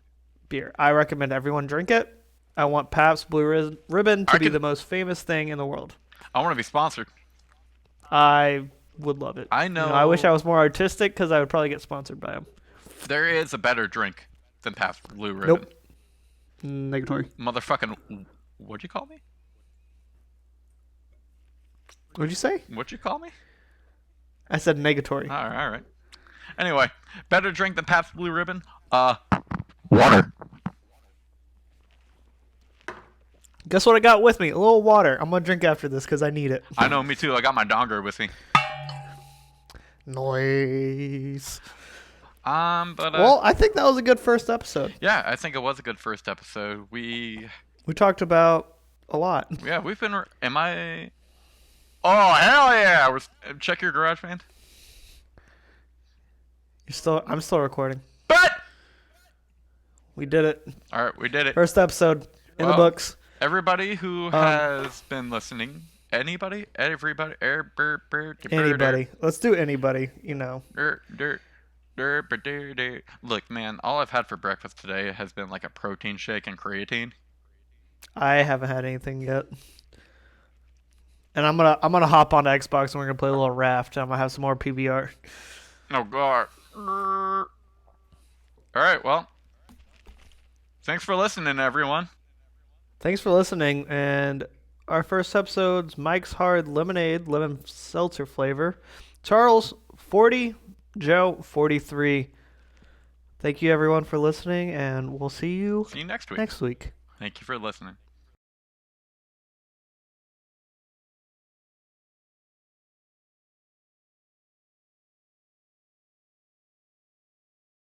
beer. I recommend everyone drink it. I want Pabst Blue Ribbon to I be can. the most famous thing in the world. I want to be sponsored. I would love it. I You know, I wish I know was more artistic because I would probably get sponsored by them. there is a better drink than Pabst Blue Ribbon. Nope. Negatory. Motherfucking. What'd you call me? What'd you say? What'd you call me? I said negatory. All right. Anyway, better drink than Pabst Blue Ribbon? Water. Guess what I got with me? A little water. I'm gonna drink after this because I need it. I know, me too. I got my donger with me. Noise. But Well, I think that was a good first episode. yeah, I think it was a good first episode. We We talked about a lot. Yeah, we've been. Am I? Oh hell yeah! Check your garage band. I'm still recording. But We did it. all right, we did it. First episode in the Well, books. Everybody who Um, has been listening, anybody, everybody, anybody. Let's do anybody. You know, look, man, all I've had for breakfast today has been like a protein shake and creatine. I haven't had anything yet. And I'm gonna hop on Xbox and we're gonna play a little raft. I'm gonna have some more PBR. Oh god. All right, well, thanks for listening, everyone. Thanks for listening. And our first episode's Mike's Hard Lemonade, lemon seltzer flavor. Charles 40, Joe 43. Thank you everyone for listening, and we'll see you See you next week. next week. Thank you for listening.